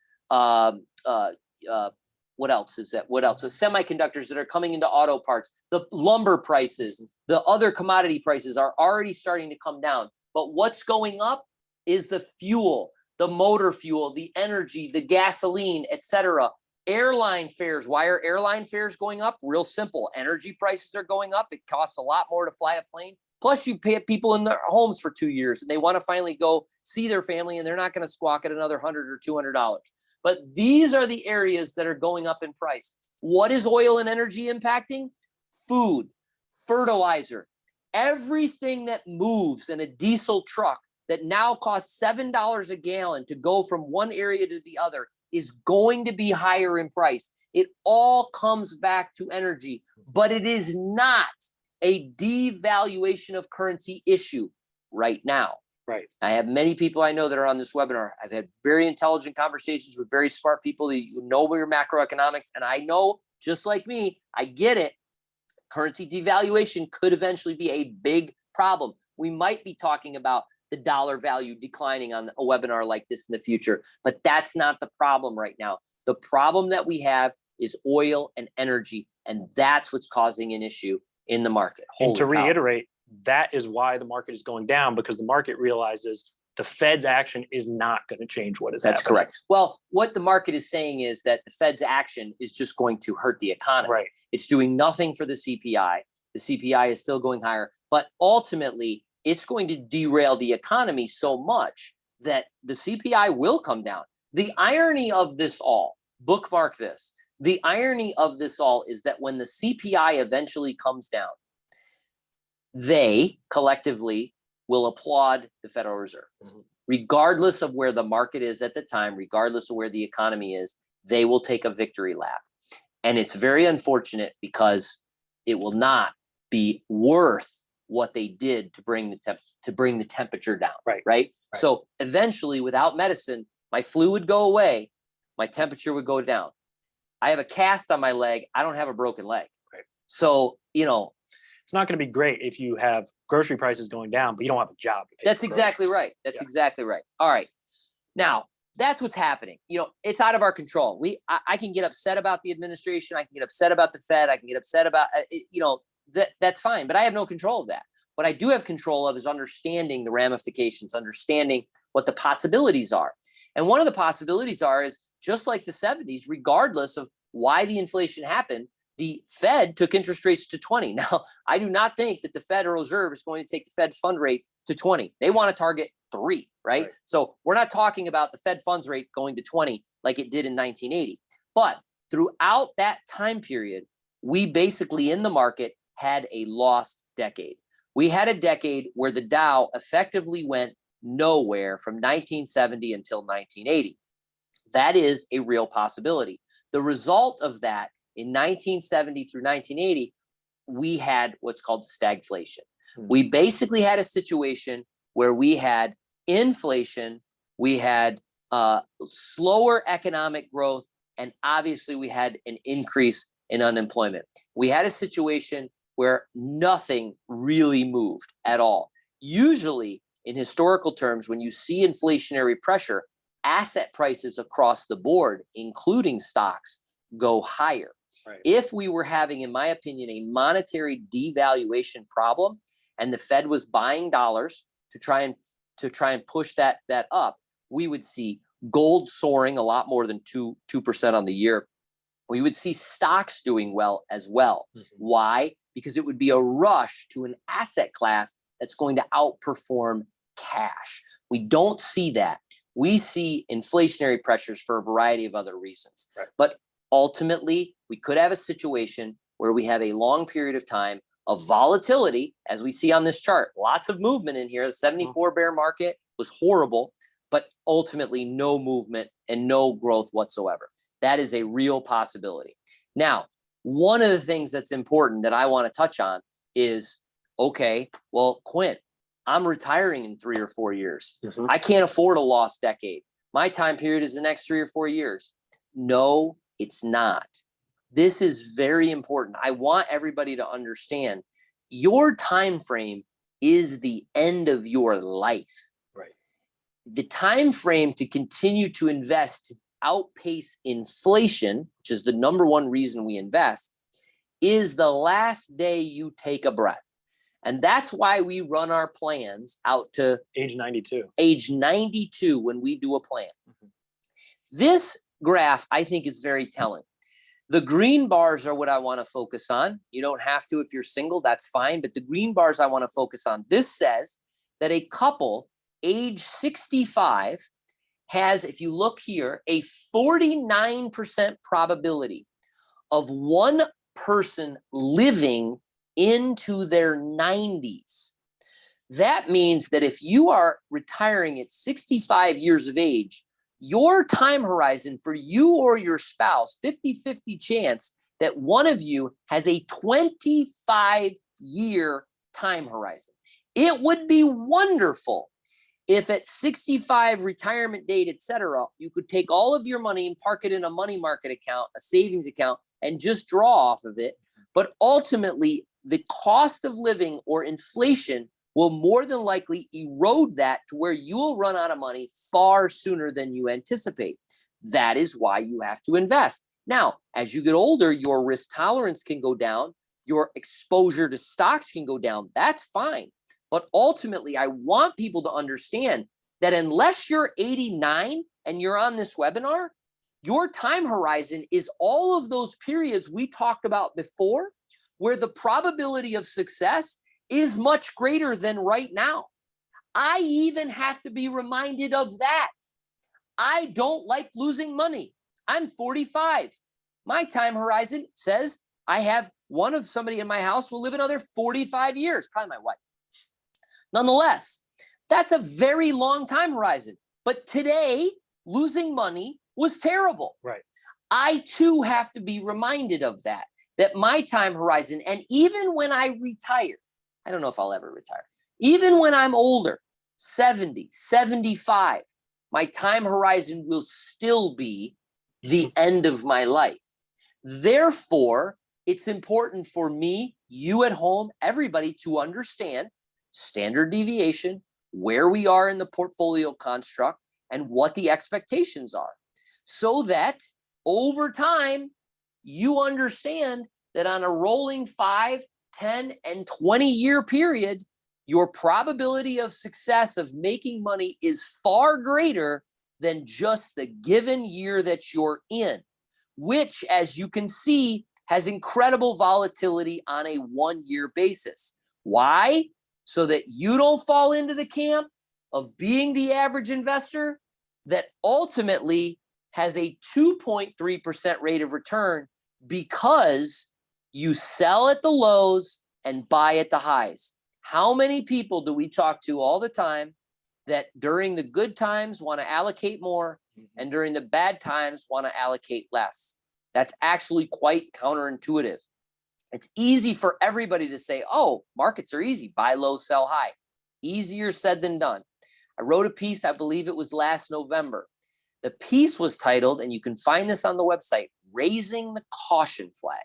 what else is that? What else? So semiconductors that are coming into auto parts, the lumber prices, the other commodity prices are already starting to come down. But what's going up is the fuel, the motor fuel, the energy, the gasoline, etc. Airline fares. Why are airline fares going up? Real simple. Energy prices are going up. It costs a lot more to fly a plane. Plus, you pay people in their homes for 2 years and they want to finally go see their family and they're not going to squawk at another $100 or $200. But these are the areas that are going up in price. What is oil and energy impacting? Food, fertilizer, everything that moves in a diesel truck that now costs $7 a gallon to go from one area to the other is going to be higher in price. It all comes back to energy, but it is not a devaluation of currency issue right now. Right. I have many people I know that are on this webinar. I've had very intelligent conversations with very smart people that know your macroeconomics. And I know, just like me, I get it. Currency devaluation could eventually be a big problem. We might be talking about the dollar value declining on a webinar like this in the future, but that's not the problem right now. The problem that we have is oil and energy, and that's what's causing an issue in the market. And to Holy cow. reiterate, that is why the market is going down, because the market realizes the Fed's action is not going to change what is happening. That's correct. Well, what the market is saying is that the Fed's action is just going to hurt the economy. Right. It's doing nothing for the CPI. The CPI is still going higher, but ultimately it's going to derail the economy so much that the CPI will come down. The irony of this all, bookmark this, the irony of this all is that when the CPI eventually comes down, they collectively will applaud the Federal Reserve. Mm-hmm. Regardless of where the market is at the time, regardless of where the economy is, they will take a victory lap. And it's very unfortunate because it will not be worth what they did to bring the temperature down. Right. So eventually, without medicine, my flu would go away, my temperature would go down. I have a cast on my leg. I don't have a broken leg. Right. So, it's not going to be great if you have grocery prices going down, but you don't have a job. That's exactly right. That's exactly right. All right. Now, that's what's happening. It's out of our control. I can get upset about the administration. I can get upset about the Fed. I can get upset about, that's fine, but I have no control of that. What I do have control of is understanding the ramifications, understanding what the possibilities are. And one of the possibilities is just like the 70s, regardless of why the inflation happened, the Fed took interest rates to 20. Now, I do not think that the Federal Reserve is going to take the Fed fund rate to 20. They want to target 3, right? So we're not talking about the Fed funds rate going to 20 like it did in 1980. But throughout that time period, we basically in the market had a lost decade. We had a decade where the Dow effectively went nowhere from 1970 until 1980. That is a real possibility. The result of that in 1970 through 1980, we had what's called stagflation. We basically had a situation where we had inflation, we had slower economic growth, and obviously we had an increase in unemployment. We had a situation where nothing really moved at all. Usually, in historical terms, when you see inflationary pressure, asset prices across the board, including stocks, go higher. Right. If we were having, in my opinion, a monetary devaluation problem, and the Fed was buying dollars to try and push that up, we would see gold soaring a lot more than 2% on the year. We would see stocks doing well as well. Mm-hmm. Why? Because it would be a rush to an asset class that's going to outperform cash. We don't see that. We see inflationary pressures for a variety of other reasons. Right. But ultimately, we could have a situation where we have a long period of time of volatility, as we see on this chart. Lots of movement in here. The 74 bear market was horrible, but ultimately no movement and no growth whatsoever. That is a real possibility. Now, one of the things that's important that I want to touch on is, okay, well, Quint, I'm retiring in 3 or 4 years. Mm-hmm. I can't afford a lost decade. My time period is the next 3 or 4 years. No, it's not. This is very important. I want everybody to understand your time frame is the end of your life. Right. The time frame to continue to invest to outpace inflation, which is the number one reason we invest, is the last day you take a breath. And that's why we run our plans out to age 92. Age 92 when we do a plan. Mm-hmm. This graph, I think, is very telling. The green bars are what I want to focus on. You don't have to if you're single, that's fine. But the green bars I want to focus on. This says that a couple age 65 has, if you look here, a 49% probability of one person living into their 90s. That means that if you are retiring at 65 years of age, your time horizon for you or your spouse, 50-50 chance that one of you has a 25-year time horizon. It would be wonderful If at 65, retirement date, etc., you could take all of your money and park it in a money market account, a savings account, and just draw off of it. But ultimately, the cost of living or inflation will more than likely erode that to where you will run out of money far sooner than you anticipate. That is why you have to invest. Now, as you get older, your risk tolerance can go down. Your exposure to stocks can go down. That's fine. But ultimately, I want people to understand that unless you're 89 and you're on this webinar, your time horizon is all of those periods we talked about before, where the probability of success is much greater than right now. I even have to be reminded of that. I don't like losing money. I'm 45. My time horizon says I have somebody in my house will live another 45 years, probably my wife. Nonetheless, that's a very long time horizon. But today, losing money was terrible. Right. I too have to be reminded of that my time horizon, and even when I retire, I don't know if I'll ever retire, even when I'm older, 70, 75, my time horizon will still be the end of my life. Therefore, it's important for me, you at home, everybody to understand standard deviation, where we are in the portfolio construct, and what the expectations are, so that over time, you understand that on a rolling 5, 10, and 20-year period, your probability of success of making money is far greater than just the given year that you're in, which, as you can see, has incredible volatility on a one-year basis. Why? So that you don't fall into the camp of being the average investor that ultimately has a 2.3% rate of return because you sell at the lows and buy at the highs. How many people do we talk to all the time that during the good times want to allocate more and during the bad times want to allocate less? That's actually quite counterintuitive. It's easy for everybody to say, oh, markets are easy, buy low, sell high. Easier said than done. I wrote a piece, I believe it was last November. The piece was titled, and you can find this on the website, Raising the Caution Flag.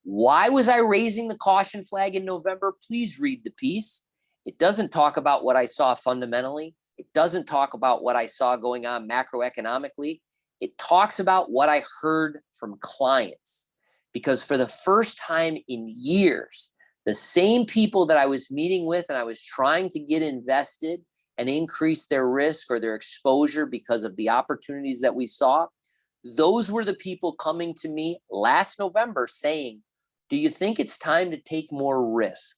Why was I raising the caution flag in November? Please read the piece. It doesn't talk about what I saw fundamentally. It doesn't talk about what I saw going on macroeconomically. It talks about what I heard from clients. Because for the first time in years, the same people that I was meeting with and I was trying to get invested and increase their risk or their exposure because of the opportunities that we saw, those were the people coming to me last November saying, do you think it's time to take more risk?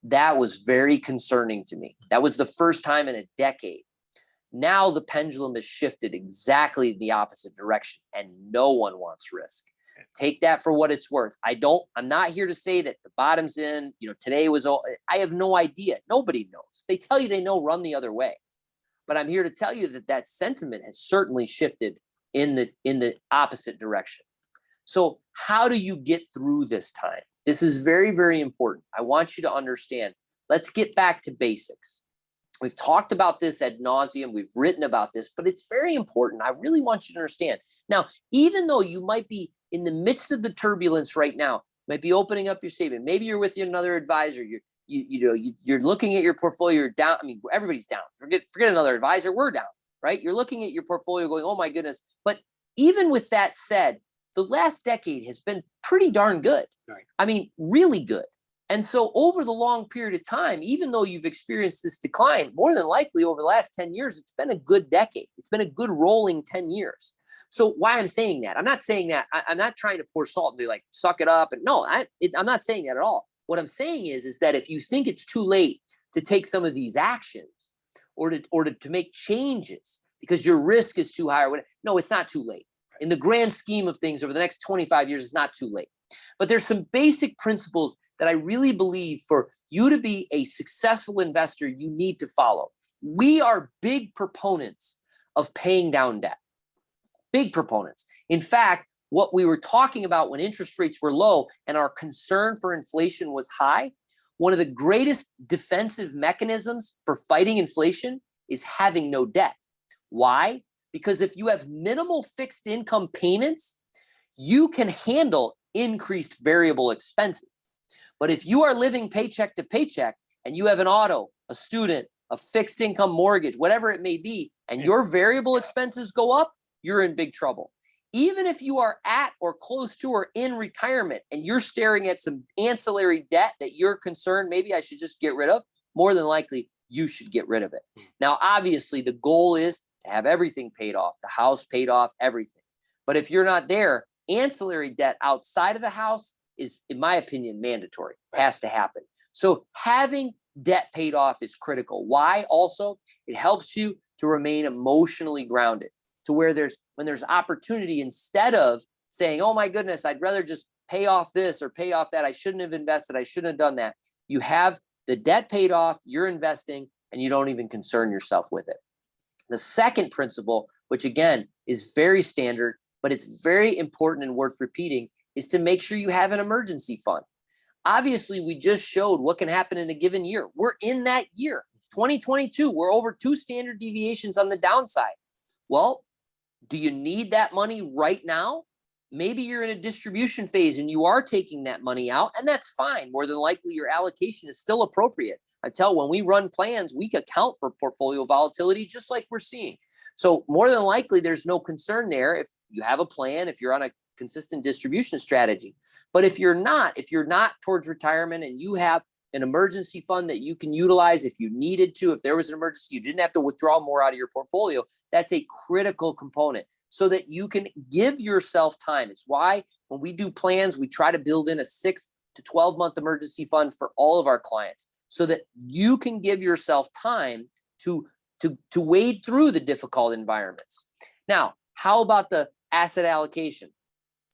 That was very concerning to me. That was the first time in a decade. Now the pendulum has shifted exactly the opposite direction and no one wants risk. Take that for what it's worth. I'm not here to say that the bottom's in, today was all, I have no idea. Nobody knows. If they tell you they know, run the other way. But I'm here to tell you that sentiment has certainly shifted in the opposite direction. So how do you get through this time? This is very, very important. I want you to understand. Let's get back to basics. We've talked about this ad nauseum. We've written about this, but it's very important. I really want you to understand. Now, even though you might be in the midst of the turbulence right now, might be opening up your statement. Maybe you're with another advisor. You're looking at your portfolio. You're down. I mean, everybody's down. Forget another advisor. We're down, right? You're looking at your portfolio, going, "Oh my goodness!" But even with that said, the last decade has been pretty darn good. Right. I mean, really good. And so over the long period of time, even though you've experienced this decline, more than likely over the last 10 years, it's been a good decade. It's been a good rolling 10 years. So why I'm saying that, I'm not saying that, I'm not trying to pour salt and be like, suck it up. And no, I'm not saying that at all. What I'm saying is that if you think it's too late to take some of these actions or to make changes because your risk is too high or whatever, no, it's not too late. In the grand scheme of things over the next 25 years, it's not too late. But there's some basic principles that I really believe for you to be a successful investor, you need to follow. We are big proponents of paying down debt. Big proponents. In fact, what we were talking about when interest rates were low and our concern for inflation was high, one of the greatest defensive mechanisms for fighting inflation is having no debt. Why? Because if you have minimal fixed income payments, you can handle increased variable expenses. But if you are living paycheck to paycheck and you have an auto, a student, a fixed income mortgage, whatever it may be, and your variable expenses go up, you're in big trouble. Even if you are at or close to or in retirement and you're staring at some ancillary debt that you're concerned, maybe I should just get rid of, more than likely you should get rid of it. Now, obviously, the goal is to have everything paid off, the house paid off, everything. But if you're not there, ancillary debt outside of the house is, in my opinion, mandatory, has to happen. So having debt paid off is critical. Why? Also, it helps you to remain emotionally grounded to where when there's opportunity, instead of saying, oh my goodness, I'd rather just pay off this or pay off that. I shouldn't have invested. I shouldn't have done that. You have the debt paid off, you're investing, and you don't even concern yourself with it. The second principle, which again is very standard, but it's very important and worth repeating, is to make sure you have an emergency fund. Obviously, we just showed what can happen in a given year. We're in that year, 2022. We're over 2 standard deviations on the downside. Well, do you need that money right now? Maybe you're in a distribution phase and you are taking that money out, and that's fine. More than likely, your allocation is still appropriate. When we run plans, we account for portfolio volatility just like we're seeing. So more than likely, there's no concern there if you have a plan, if you're on a consistent distribution strategy. But if you're not towards retirement and you have an emergency fund that you can utilize if you needed to, if there was an emergency, you didn't have to withdraw more out of your portfolio, that's a critical component so that you can give yourself time. It's why when we do plans, we try to build in a 6 to 12 month emergency fund for all of our clients so that you can give yourself time to wade through the difficult environments. Now, how about the asset allocation?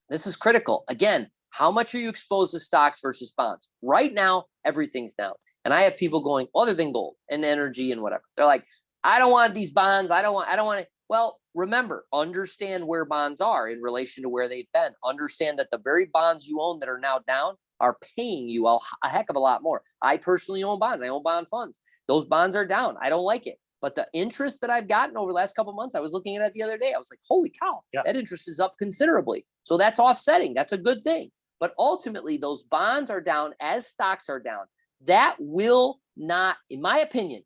This is critical. Again, how much are you exposed to stocks versus bonds? Right now, everything's down. And I have people going, other than gold and energy and whatever. They're like, I don't want these bonds. I don't want it. Well, remember, understand where bonds are in relation to where they've been. Understand that the very bonds you own that are now down are paying you a heck of a lot more. I personally own bonds. I own bond funds. Those bonds are down. I don't like it. But the interest that I've gotten over the last couple of months, I was looking at it the other day. I was like, holy cow, that interest is up considerably. So that's offsetting. That's a good thing. But ultimately, those bonds are down as stocks are down. That will not, in my opinion,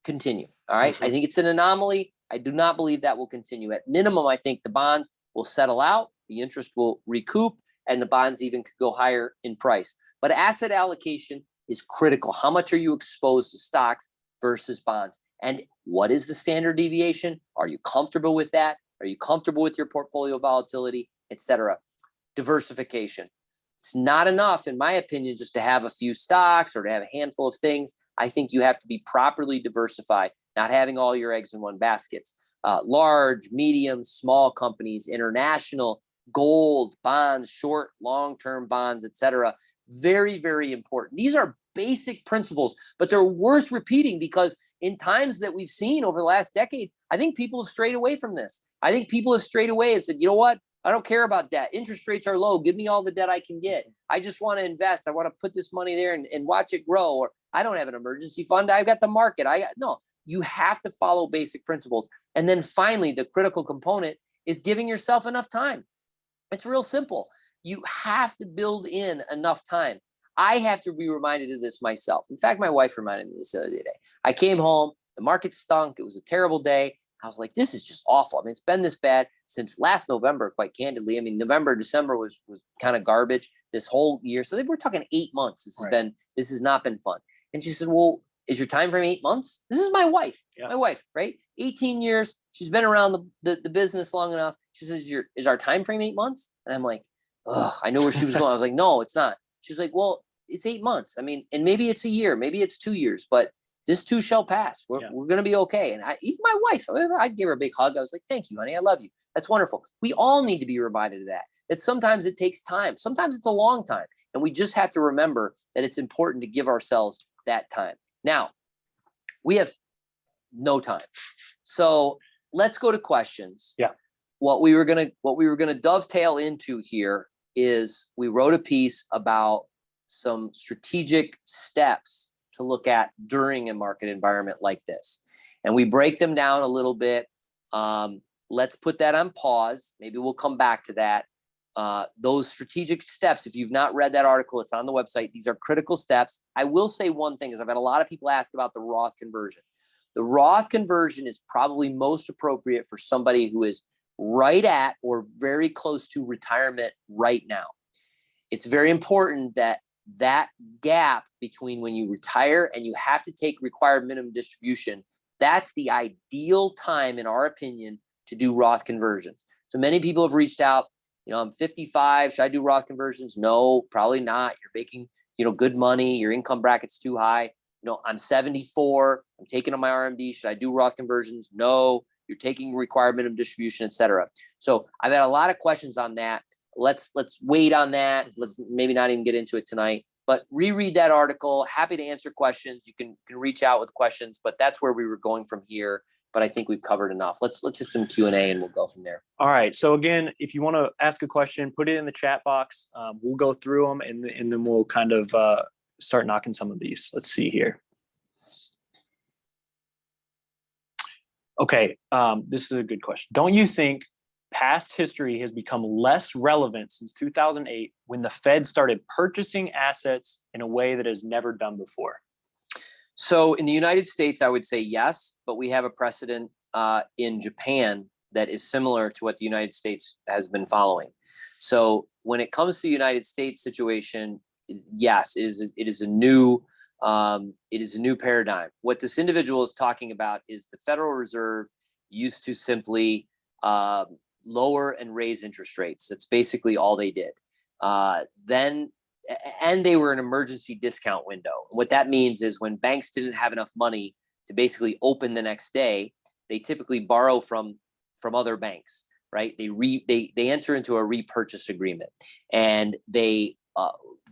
continue. All right. I think it's an anomaly. I do not believe that will continue. At minimum, I think the bonds will settle out, the interest will recoup, and the bonds even could go higher in price. But asset allocation is critical. How much are you exposed to stocks versus bonds? And what is the standard deviation? Are you comfortable with that? Are you comfortable with your portfolio volatility, etc.? Diversification. It's not enough, in my opinion, just to have a few stocks or to have a handful of things. I think you have to be properly diversified, not having all your eggs in one basket. Large, medium, small companies, international, gold, bonds, short, long-term bonds, etc. Very, very important. These are basic principles, but they're worth repeating because in times that we've seen over the last decade, I think people have strayed away from this. I think people have strayed away and said, you know what? I don't care about debt. Interest rates are low. Give me all the debt I can get. I just want to invest. I want to put this money there and watch it grow. Or I don't have an emergency fund. I've got the market. No, you have to follow basic principles. And then finally, the critical component is giving yourself enough time. It's real simple. You have to build in enough time. I have to be reminded of this myself. In fact, my wife reminded me this the other day. I came home, the market stunk. It was a terrible day. I was like, this is just awful. I mean, it's been this bad since last November, quite candidly. I mean, November, December was kind of garbage this whole year. So we're talking 8 months. This has not been fun. And she said, well, is your time frame 8 months? This is my wife, right? 18 years. She's been around the business long enough. She says, is our time frame 8 months? And I'm like, I know where she was going. I was like, no, it's not. She's like, well, it's 8 months. I mean, and maybe it's a year, maybe it's 2 years, but this too shall pass. We're going to be okay. And even my wife, I gave her a big hug. I was like, thank you, honey. I love you. That's wonderful. We all need to be reminded of that sometimes it takes time. Sometimes it's a long time. And we just have to remember that it's important to give ourselves that time. Now, we have no time. So let's go to questions. Yeah. What we were going to dovetail into here is we wrote a piece about some strategic steps to look at during a market environment like this. And we break them down a little bit. Let's put that on pause. Maybe we'll come back to that. Those strategic steps, if you've not read that article, it's on the website. These are critical steps. I will say one thing is I've had a lot of people ask about the Roth conversion. The Roth conversion is probably most appropriate for somebody who is right at or very close to retirement right now. It's very important that that gap between when you retire and you have to take required minimum distribution, that's the ideal time, in our opinion, to do Roth conversions. So many people have reached out, I'm 55. Should I do Roth conversions? No, probably not. You're making, good money. Your income bracket's too high. I'm 74. I'm taking on my RMD. Should I do Roth conversions? No, you're taking required minimum distribution, et cetera. So I've had a lot of questions on that. Let's wait on that. Let's maybe not even get into it tonight, but reread that article. Happy to answer questions. You can reach out with questions, but that's where we were going from here. But I think we've covered enough. Let's hit some Q&A and we'll go from there. All right. So again, if you want to ask a question, put it in the chat box. We'll go through them and then we'll kind of start knocking some of these. Let's see here. Okay. This is a good question. Don't you think past history has become less relevant since 2008 when the Fed started purchasing assets in a way that is never done before? So in the United States, I would say yes, but we have a precedent in Japan that is similar to what the United States has been following. So when it comes to the United States situation, yes, it is a new paradigm. What this individual is talking about is the Federal Reserve used to simply lower and raise interest rates. That's basically all they did. And they were an emergency discount window. What that means is when banks didn't have enough money to basically open the next day, they typically borrow from other banks, right? They enter into a repurchase agreement and they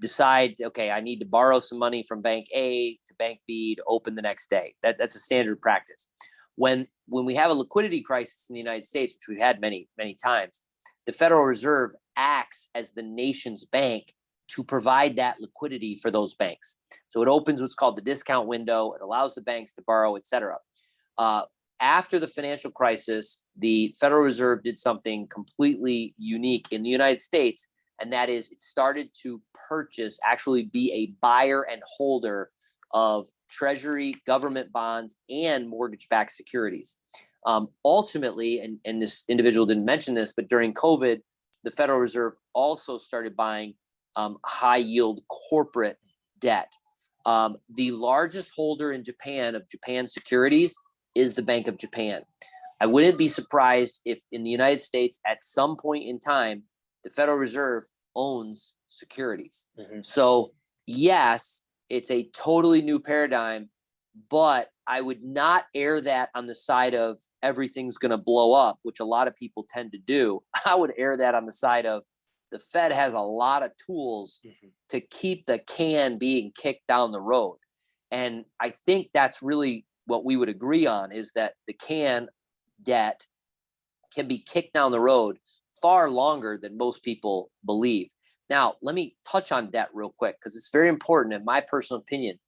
decide, okay, I need to borrow some money from bank A to bank B to open the next day. That's a standard practice. When we have a liquidity crisis in the United States, which we've had many, many times, the Federal Reserve acts as the nation's bank to provide that liquidity for those banks. So it opens what's called the discount window. It allows the banks to borrow, et cetera. After the financial crisis, the Federal Reserve did something completely unique in the United States, and that is it started to actually be a buyer and holder of Treasury, government bonds, and mortgage-backed securities. Ultimately, and this individual didn't mention this, but during COVID, the Federal Reserve also started buying high yield corporate debt. The largest holder in Japan of Japan securities is the Bank of Japan. I wouldn't be surprised if in the United States at some point in time, the Federal Reserve owns securities. Mm-hmm. So yes, it's a totally new paradigm, but I would not err that on the side of everything's going to blow up, which a lot of people tend to do. I would err that on the side of the Fed has a lot of tools to keep the can being kicked down the road. And I think that's really what we would agree on is that the can debt can be kicked down the road far longer than most people believe. Now, let me touch on debt real quick because it's very important in my personal opinion.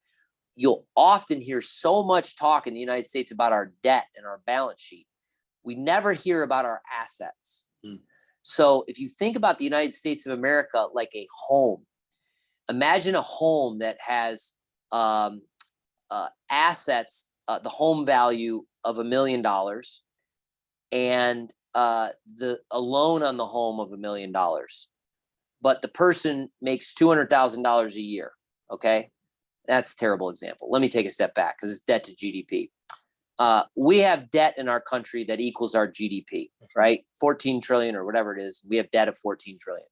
You'll often hear so much talk in the United States about our debt and our balance sheet. We never hear about our assets. So if you think about the United States of America like a home, imagine a home that has assets, the home value of $1 million and a loan on the home of $1 million. But the person makes $200,000 a year. Okay. That's a terrible example. Let me take a step back because it's debt to GDP. We have debt in our country that equals our GDP, right? 14 trillion or whatever it is. We have debt of 14 trillion.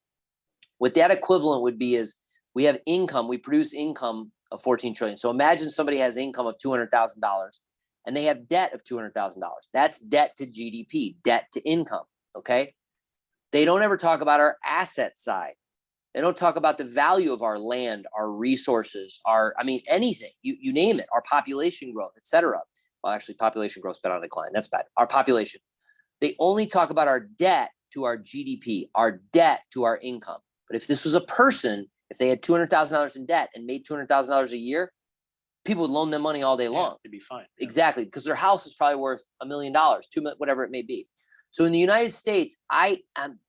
What that equivalent would be is we have income, we produce income of 14 trillion. So imagine somebody has income of $200,000 and they have debt of $200,000. That's debt to GDP, debt to income, okay? They don't ever talk about our asset side. They don't talk about the value of our land, our resources, anything, you name it, our population growth, et cetera. Well, actually, population growth's been on decline. That's bad. Our population. They only talk about our debt to our GDP, our debt to our income. But if this was a person, if they had $200,000 in debt and made $200,000 a year, people would loan them money all day long. It'd be fine. Exactly, because their house is probably worth $1 million, $2 million, whatever it may be. So in the United States, I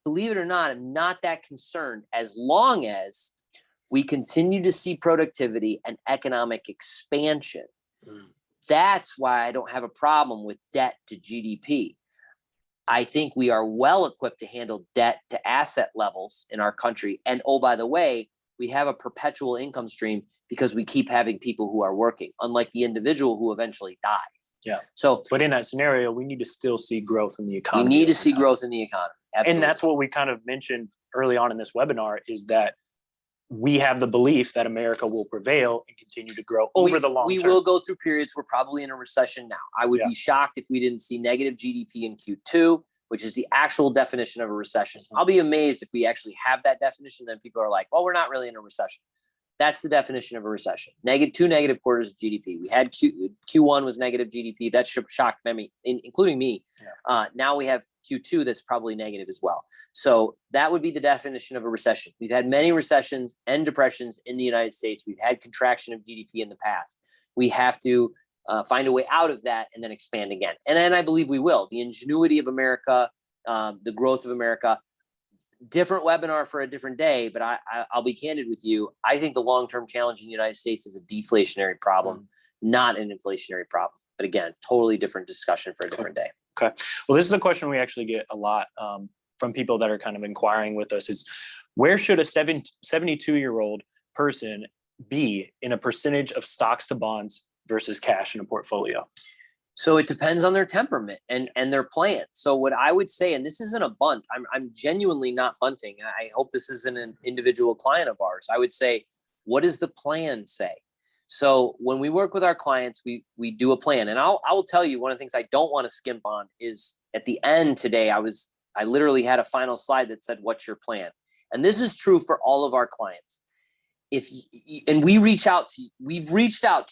believe it or not, I'm not that concerned as long as we continue to see productivity and economic expansion. That's why I don't have a problem with debt to GDP. I think we are well equipped to handle debt to asset levels in our country. And oh, by the way, we have a perpetual income stream because we keep having people who are working, unlike the individual who eventually dies. Yeah. So, but in that scenario, we need to still see growth in the economy. We need to see growth in the economy. Absolutely. And that's what we kind of mentioned early on in this webinar, is that we have the belief that America will prevail and continue to grow over the long term. We will go through periods. We're probably in a recession now. I would be shocked if we didn't see negative GDP in Q2, which is the actual definition of a recession. I'll be amazed if we actually have that definition. Then people are like, well, we're not really in a recession. That's the definition of a recession. Two negative quarters of GDP. We had Q1 was negative GDP. That shocked many, including me. Now we have Q2 that's probably negative as well. So that would be the definition of a recession. We've had many recessions and depressions in the United States. We've had contraction of GDP in the past. We have to find a way out of that and then expand again. And then I believe we will. The ingenuity of America, the growth of America. Different webinar for a different day, but I'll be candid with you. I think the long-term challenge in the United States is a deflationary problem, not an inflationary problem. But again, totally different discussion for a different day. Okay. Well, this is a question we actually get a lot from people that are kind of inquiring with us. Is where should a 72-year-old person be in a percentage of stocks to bonds versus cash in a portfolio? So it depends on their temperament and their plan. So what I would say, and this isn't a bunt, I'm genuinely not bunting. I hope this isn't an individual client of ours. I would say, what does the plan say? So when we work with our clients, we do a plan. And I will tell you, one of the things I don't want to skimp on is at the end today, I literally had a final slide that said, what's your plan? And this is true for all of our clients. We've reached out to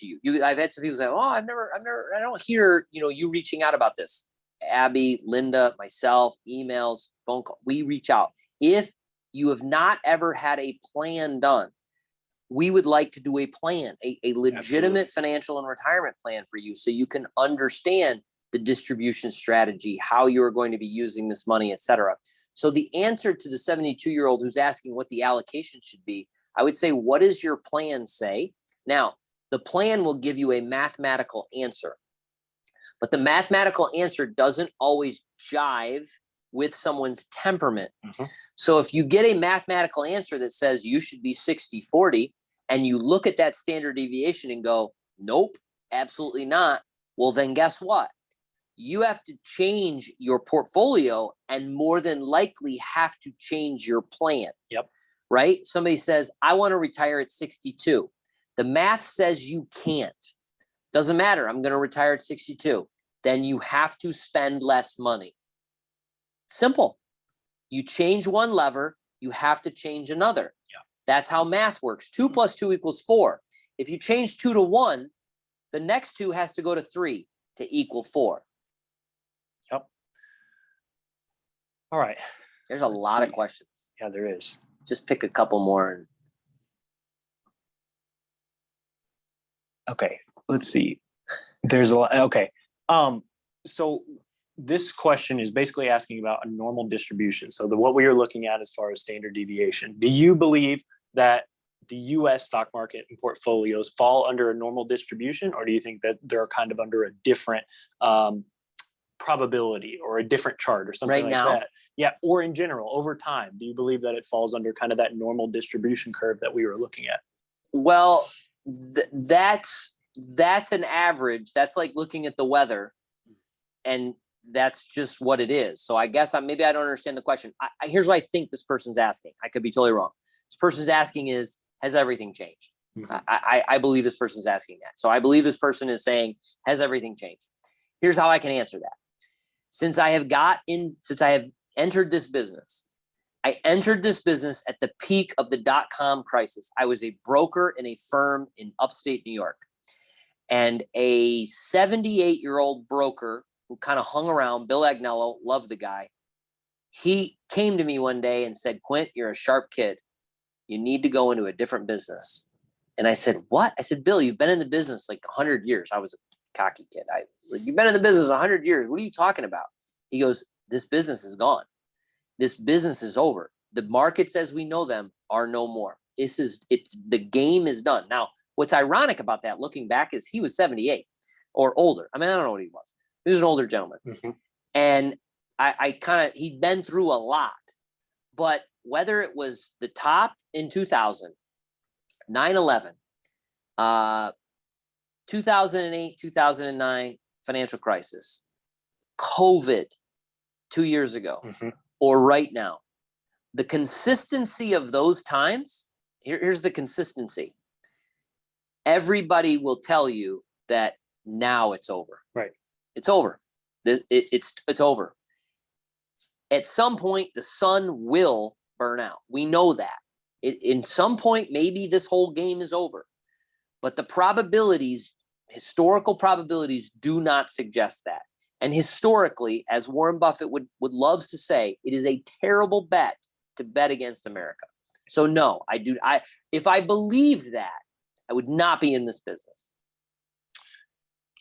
you. I've had some people say, oh, I don't hear, you reaching out about this. Abby, Linda, myself, emails, phone call, we reach out. If you have not ever had a plan done, we would like to do a plan, a legitimate financial and retirement plan for you, so you can understand the distribution strategy, how you're going to be using this money, et cetera. So the answer to the 72-year-old who's asking what the allocation should be, I would say, what does your plan say? Now, the plan will give you a mathematical answer, but the mathematical answer doesn't always jive with someone's temperament. So if you get a mathematical answer that says you should be 60-40, and you look at that standard deviation and go, nope, absolutely not. Well, then guess what? You have to change your portfolio and more than likely have to change your plan. Yep. Right? Somebody says, I want to retire at 62. The math says you can't. Doesn't matter. I'm going to retire at 62. Then you have to spend less money. Simple. You change one lever, you have to change another. Yeah. That's how math works. 2 + 2 = 4. If you change 2 to 1, the next 2 has to go to 3 to equal 4. Yep. All right. There's a lot of questions. Yeah, there is. Just pick a couple more. Okay, let's see. There's a lot. Okay. So this question is basically asking about a normal distribution. So what we are looking at as far as standard deviation. Do you believe that the US stock market and portfolios fall under a normal distribution, or do you think that they're kind of under a different probability or a different chart or something like that? Yeah, or in general, over time, do you believe that it falls under kind of that normal distribution curve that we were looking at? Well, that's an average. That's like looking at the weather, and that's just what it is. So I guess maybe I don't understand the question. Here's what I think this person's asking. I could be totally wrong. This person's asking is, has everything changed? I believe this person's asking that. So I believe this person is saying, has everything changed? Here's how I can answer that. Since I have entered this business, I entered this business at the peak of the dot-com crisis. I was a broker in a firm in upstate New York, and a 78-year-old broker who kind of hung around, Bill Agnello, loved the guy. He came to me one day and said, Quint, you're a sharp kid. You need to go into a different business. And I said, what? I said, Bill, you've been in the business like 100 years. I was a cocky kid. You've been in the business 100 years. What are you talking about? He goes, this business is gone. This business is over. The markets as we know them are no more. The game is done. Now, what's ironic about that, looking back, is he was 78 or older. I mean, I don't know what he was. He was an older gentleman. Mm-hmm. And he'd been through a lot. But whether it was the top in 2000, 9/11, 2008, 2009 financial crisis, COVID 2 years ago, mm-hmm. or right now, the consistency of those times, here's the consistency. Everybody will tell you that now it's over. Right. It's over. It's over. At some point, the sun will burn out. We know that. In some point, maybe this whole game is over. But the probabilities, historical probabilities, do not suggest that. And historically, as Warren Buffett would loves to say, it is a terrible bet to bet against America. So no, if I believed that, I would not be in this business.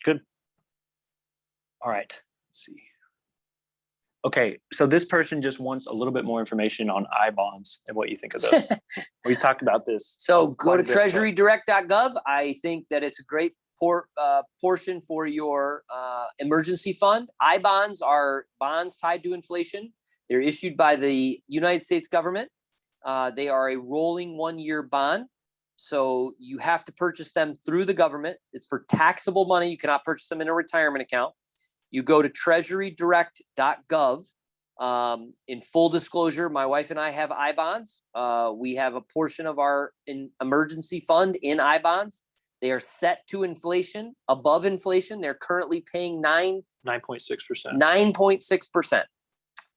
Good. All right. Let's see. Okay, so this person just wants a little bit more information on I bonds and what you think of those. We talked about this. So go to treasurydirect.gov. I think that it's a great portion for your emergency fund. I bonds are bonds tied to inflation. They're issued by the United States government. They are a rolling 1-year bond. So you have to purchase them through the government. It's for taxable money. You cannot purchase them in a retirement account. You go to treasurydirect.gov. In full disclosure, my wife and I have I bonds. We have a portion of our emergency fund in I bonds. They are set to inflation, above inflation. They're currently paying 9.6%. 9.6%.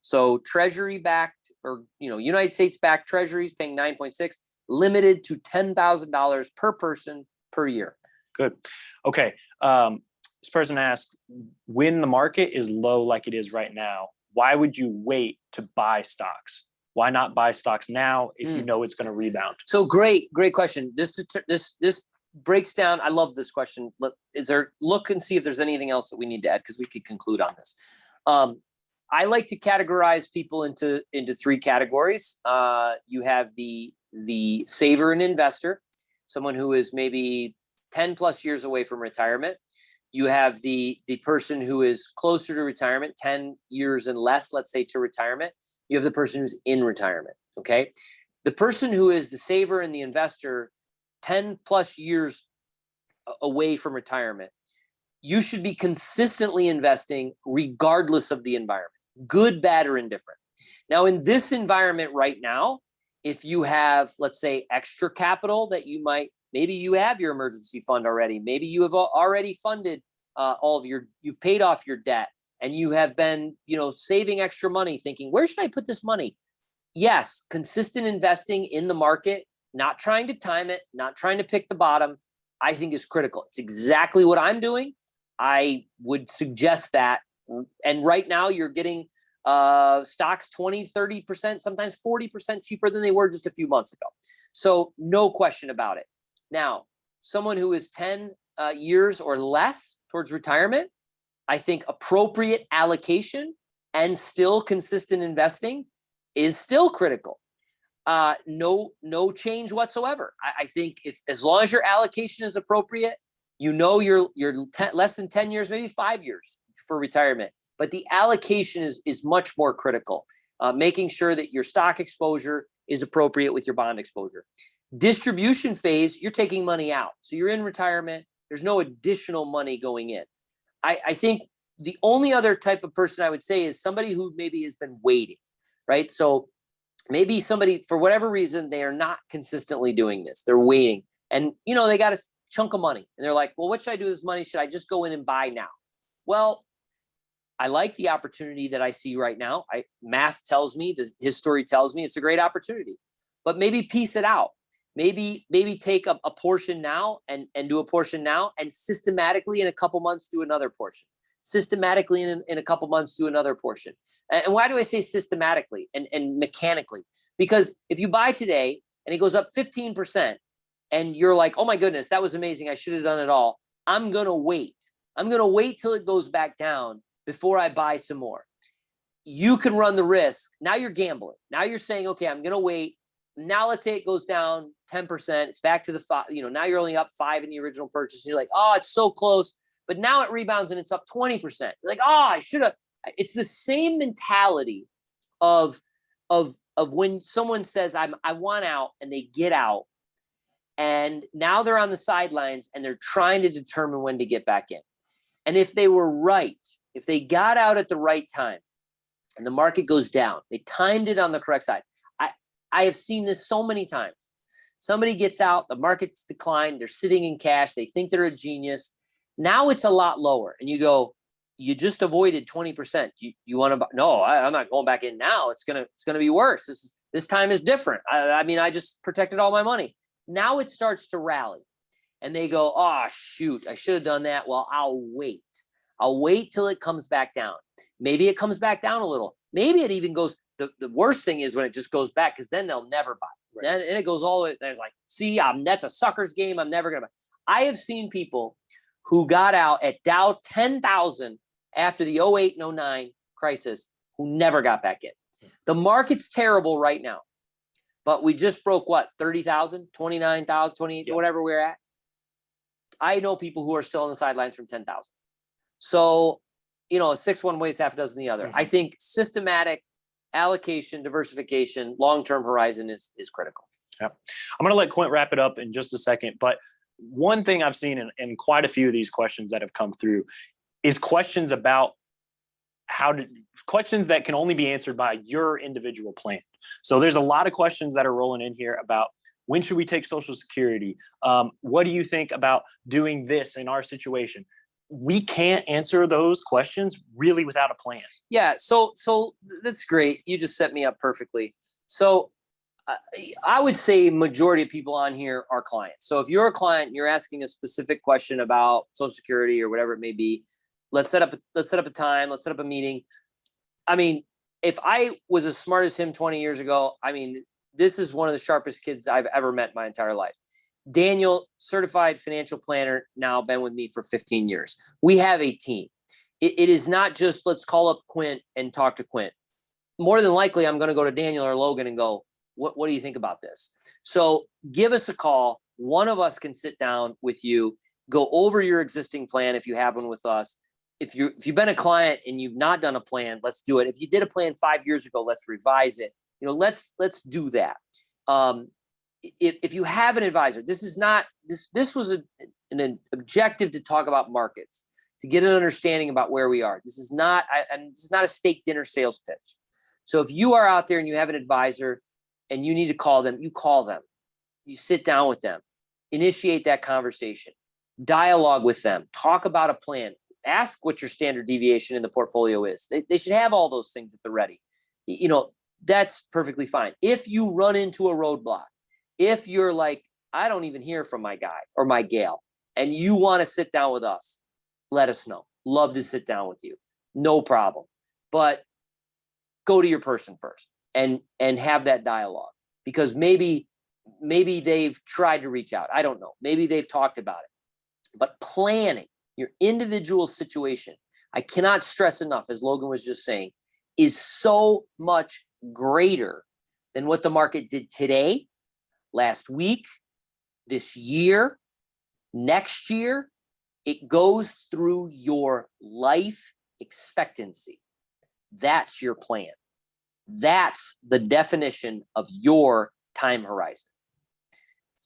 So Treasury backed, or United States backed Treasuries paying 9.6, limited to $10,000 per person per year. Good. Okay. This person asked, when the market is low like it is right now, why would you wait to buy stocks? Why not buy stocks now if you know it's going to rebound? So great question. This breaks down. I love this question. Look and see if there's anything else that we need to add, because we could conclude on this. I like to categorize people into 3 categories. You have the saver and investor, someone who is maybe 10 plus years away from retirement. You have the person who is closer to retirement, 10 years and less, let's say, to retirement. You have the person who's in retirement, okay? The person who is the saver and the investor, 10 plus years away from retirement, you should be consistently investing regardless of the environment, good, bad, or indifferent. Now, in this environment right now, if you have, let's say, extra capital that maybe you have your emergency fund already. Maybe you have already funded you've paid off your debt, and you have been, saving extra money, thinking, where should I put this money? Yes, consistent investing in the market, not trying to time it, not trying to pick the bottom, I think is critical. It's exactly what I'm doing. I would suggest that. And right now you're getting stocks 20, 30%, sometimes 40% cheaper than they were just a few months ago. So no question about it. Now, someone who is 10 years or less towards retirement, I think appropriate allocation and still consistent investing is still critical. No change whatsoever. I think as long as your allocation is appropriate, you're less than 10 years, maybe 5 years for retirement. But the allocation is much more critical. Making sure that your stock exposure is appropriate with your bond exposure. Distribution phase, you're taking money out. So you're in retirement. There's no additional money going in. I think the only other type of person I would say is somebody who maybe has been waiting, right? So maybe somebody, for whatever reason, they are not consistently doing this. They're waiting. And, they got a chunk of money. And they're like, well, what should I do with this money? Should I just go in and buy now? Well, I like the opportunity that I see right now. Math tells me, his story tells me it's a great opportunity. But maybe piece it out. Maybe take a portion now and do a portion now, and systematically in a couple months do another portion. Systematically in a couple months do another portion. And why do I say systematically and mechanically? Because if you buy today and it goes up 15%, and you're like, oh my goodness, that was amazing. I should have done it all. I'm going to wait. I'm going to wait till it goes back down before I buy some more. You can run the risk. Now you're gambling. Now you're saying, okay, I'm going to wait. Now let's say it goes down 10%. It's back to the 5, now you're only up 5 in the original purchase. And you're like, oh, it's so close. But now it rebounds and it's up 20%. You're like, oh, I should have. It's the same mentality of when someone says, I want out, and they get out. And now they're on the sidelines and they're trying to determine when to get back in. And if they were right, if they got out at the right time and the market goes down, they timed it on the correct side. I have seen this so many times. Somebody gets out, the market's declined, they're sitting in cash, they think they're a genius. Now it's a lot lower. And you go, you just avoided 20%. You want to, no, I'm not going back in now. It's going to be worse. This time is different. I mean, I just protected all my money. Now it starts to rally and they go, oh, shoot, I should have done that. Well, I'll wait. I'll wait till it comes back down. Maybe it comes back down a little. Maybe it even goes. The worst thing is when it just goes back, because then they'll never buy. Right. Then and it goes all the way. There's like, see, that's a sucker's game. I'm never going to buy. I have seen people who got out at Dow 10,000 after the 08 and 09 crisis who never got back in. The market's terrible right now. But we just broke what, 30,000, 29,000, 28, yep, whatever we're at. I know people who are still on the sidelines from 10,000. So, 6 one ways, half a dozen the other. Mm-hmm. I think systematic allocation, diversification, long-term horizon is critical. Yeah. I'm going to let Quint wrap it up in just a second. But one thing I've seen in quite a few of these questions that have come through is questions about questions that can only be answered by your individual plan. So there's a lot of questions that are rolling in here about when should we take Social Security? What do you think about doing this in our situation? We can't answer those questions really without a plan. Yeah. So that's great. You just set me up perfectly. So I would say majority of people on here are clients. So if you're a client, you're asking a specific question about Social Security or whatever it may be, let's set up a time. Let's set up a meeting. I mean, if I was as smart as him 20 years ago, I mean, this is one of the sharpest kids I've ever met in my entire life. Daniel, certified financial planner, now been with me for 15 years. We have a team. It is not just let's call up Quint and talk to Quint. More than likely, I'm going to go to Daniel or Logan and go, what do you think about this? So give us a call. One of us can sit down with you, go over your existing plan if you have one with us. If you've been a client and you've not done a plan, let's do it. If you did a plan 5 years ago, let's revise it. Let's do that. If you have an advisor, this was an objective to talk about markets, to get an understanding about where we are. This is not a steak dinner sales pitch. So if you are out there and you have an advisor and you need to call them, you call them. You sit down with them, initiate that conversation, dialogue with them, talk about a plan, ask what your standard deviation in the portfolio is. They should have all those things at the ready. That's perfectly fine. If you run into a roadblock, if you're like, I don't even hear from my guy or my gal, and you want to sit down with us, let us know. Love to sit down with you. No problem. But go to your person first and have that dialogue, because maybe they've tried to reach out. I don't know. Maybe they've talked about it. But planning your individual situation, I cannot stress enough, as Logan was just saying, is so much greater than what the market did today, last week, this year, next year. It goes through your life expectancy. That's your plan. That's the definition of your time horizon.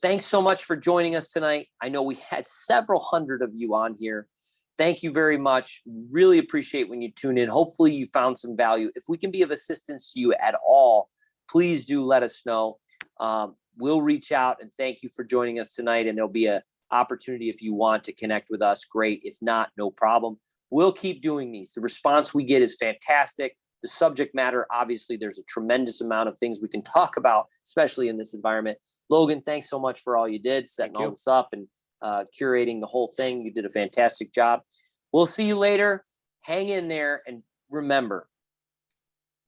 Thanks so much for joining us tonight. I know we had several hundred of you on here. Thank you very much. Really appreciate when you tune in. Hopefully you found some value. If we can be of assistance to you at all, please do let us know. We'll reach out, and thank you for joining us tonight. And there'll be an opportunity if you want to connect with us. Great. If not, no problem. We'll keep doing these. The response we get is fantastic. The subject matter, obviously, there's a tremendous amount of things we can talk about, especially in this environment. Logan, thanks so much for all you did, setting all this up and curating the whole thing. You did a fantastic job. We'll see you later. Hang in there. And remember,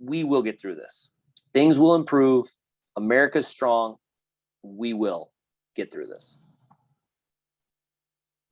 we will get through this. Things will improve. America's strong. We will. get through this.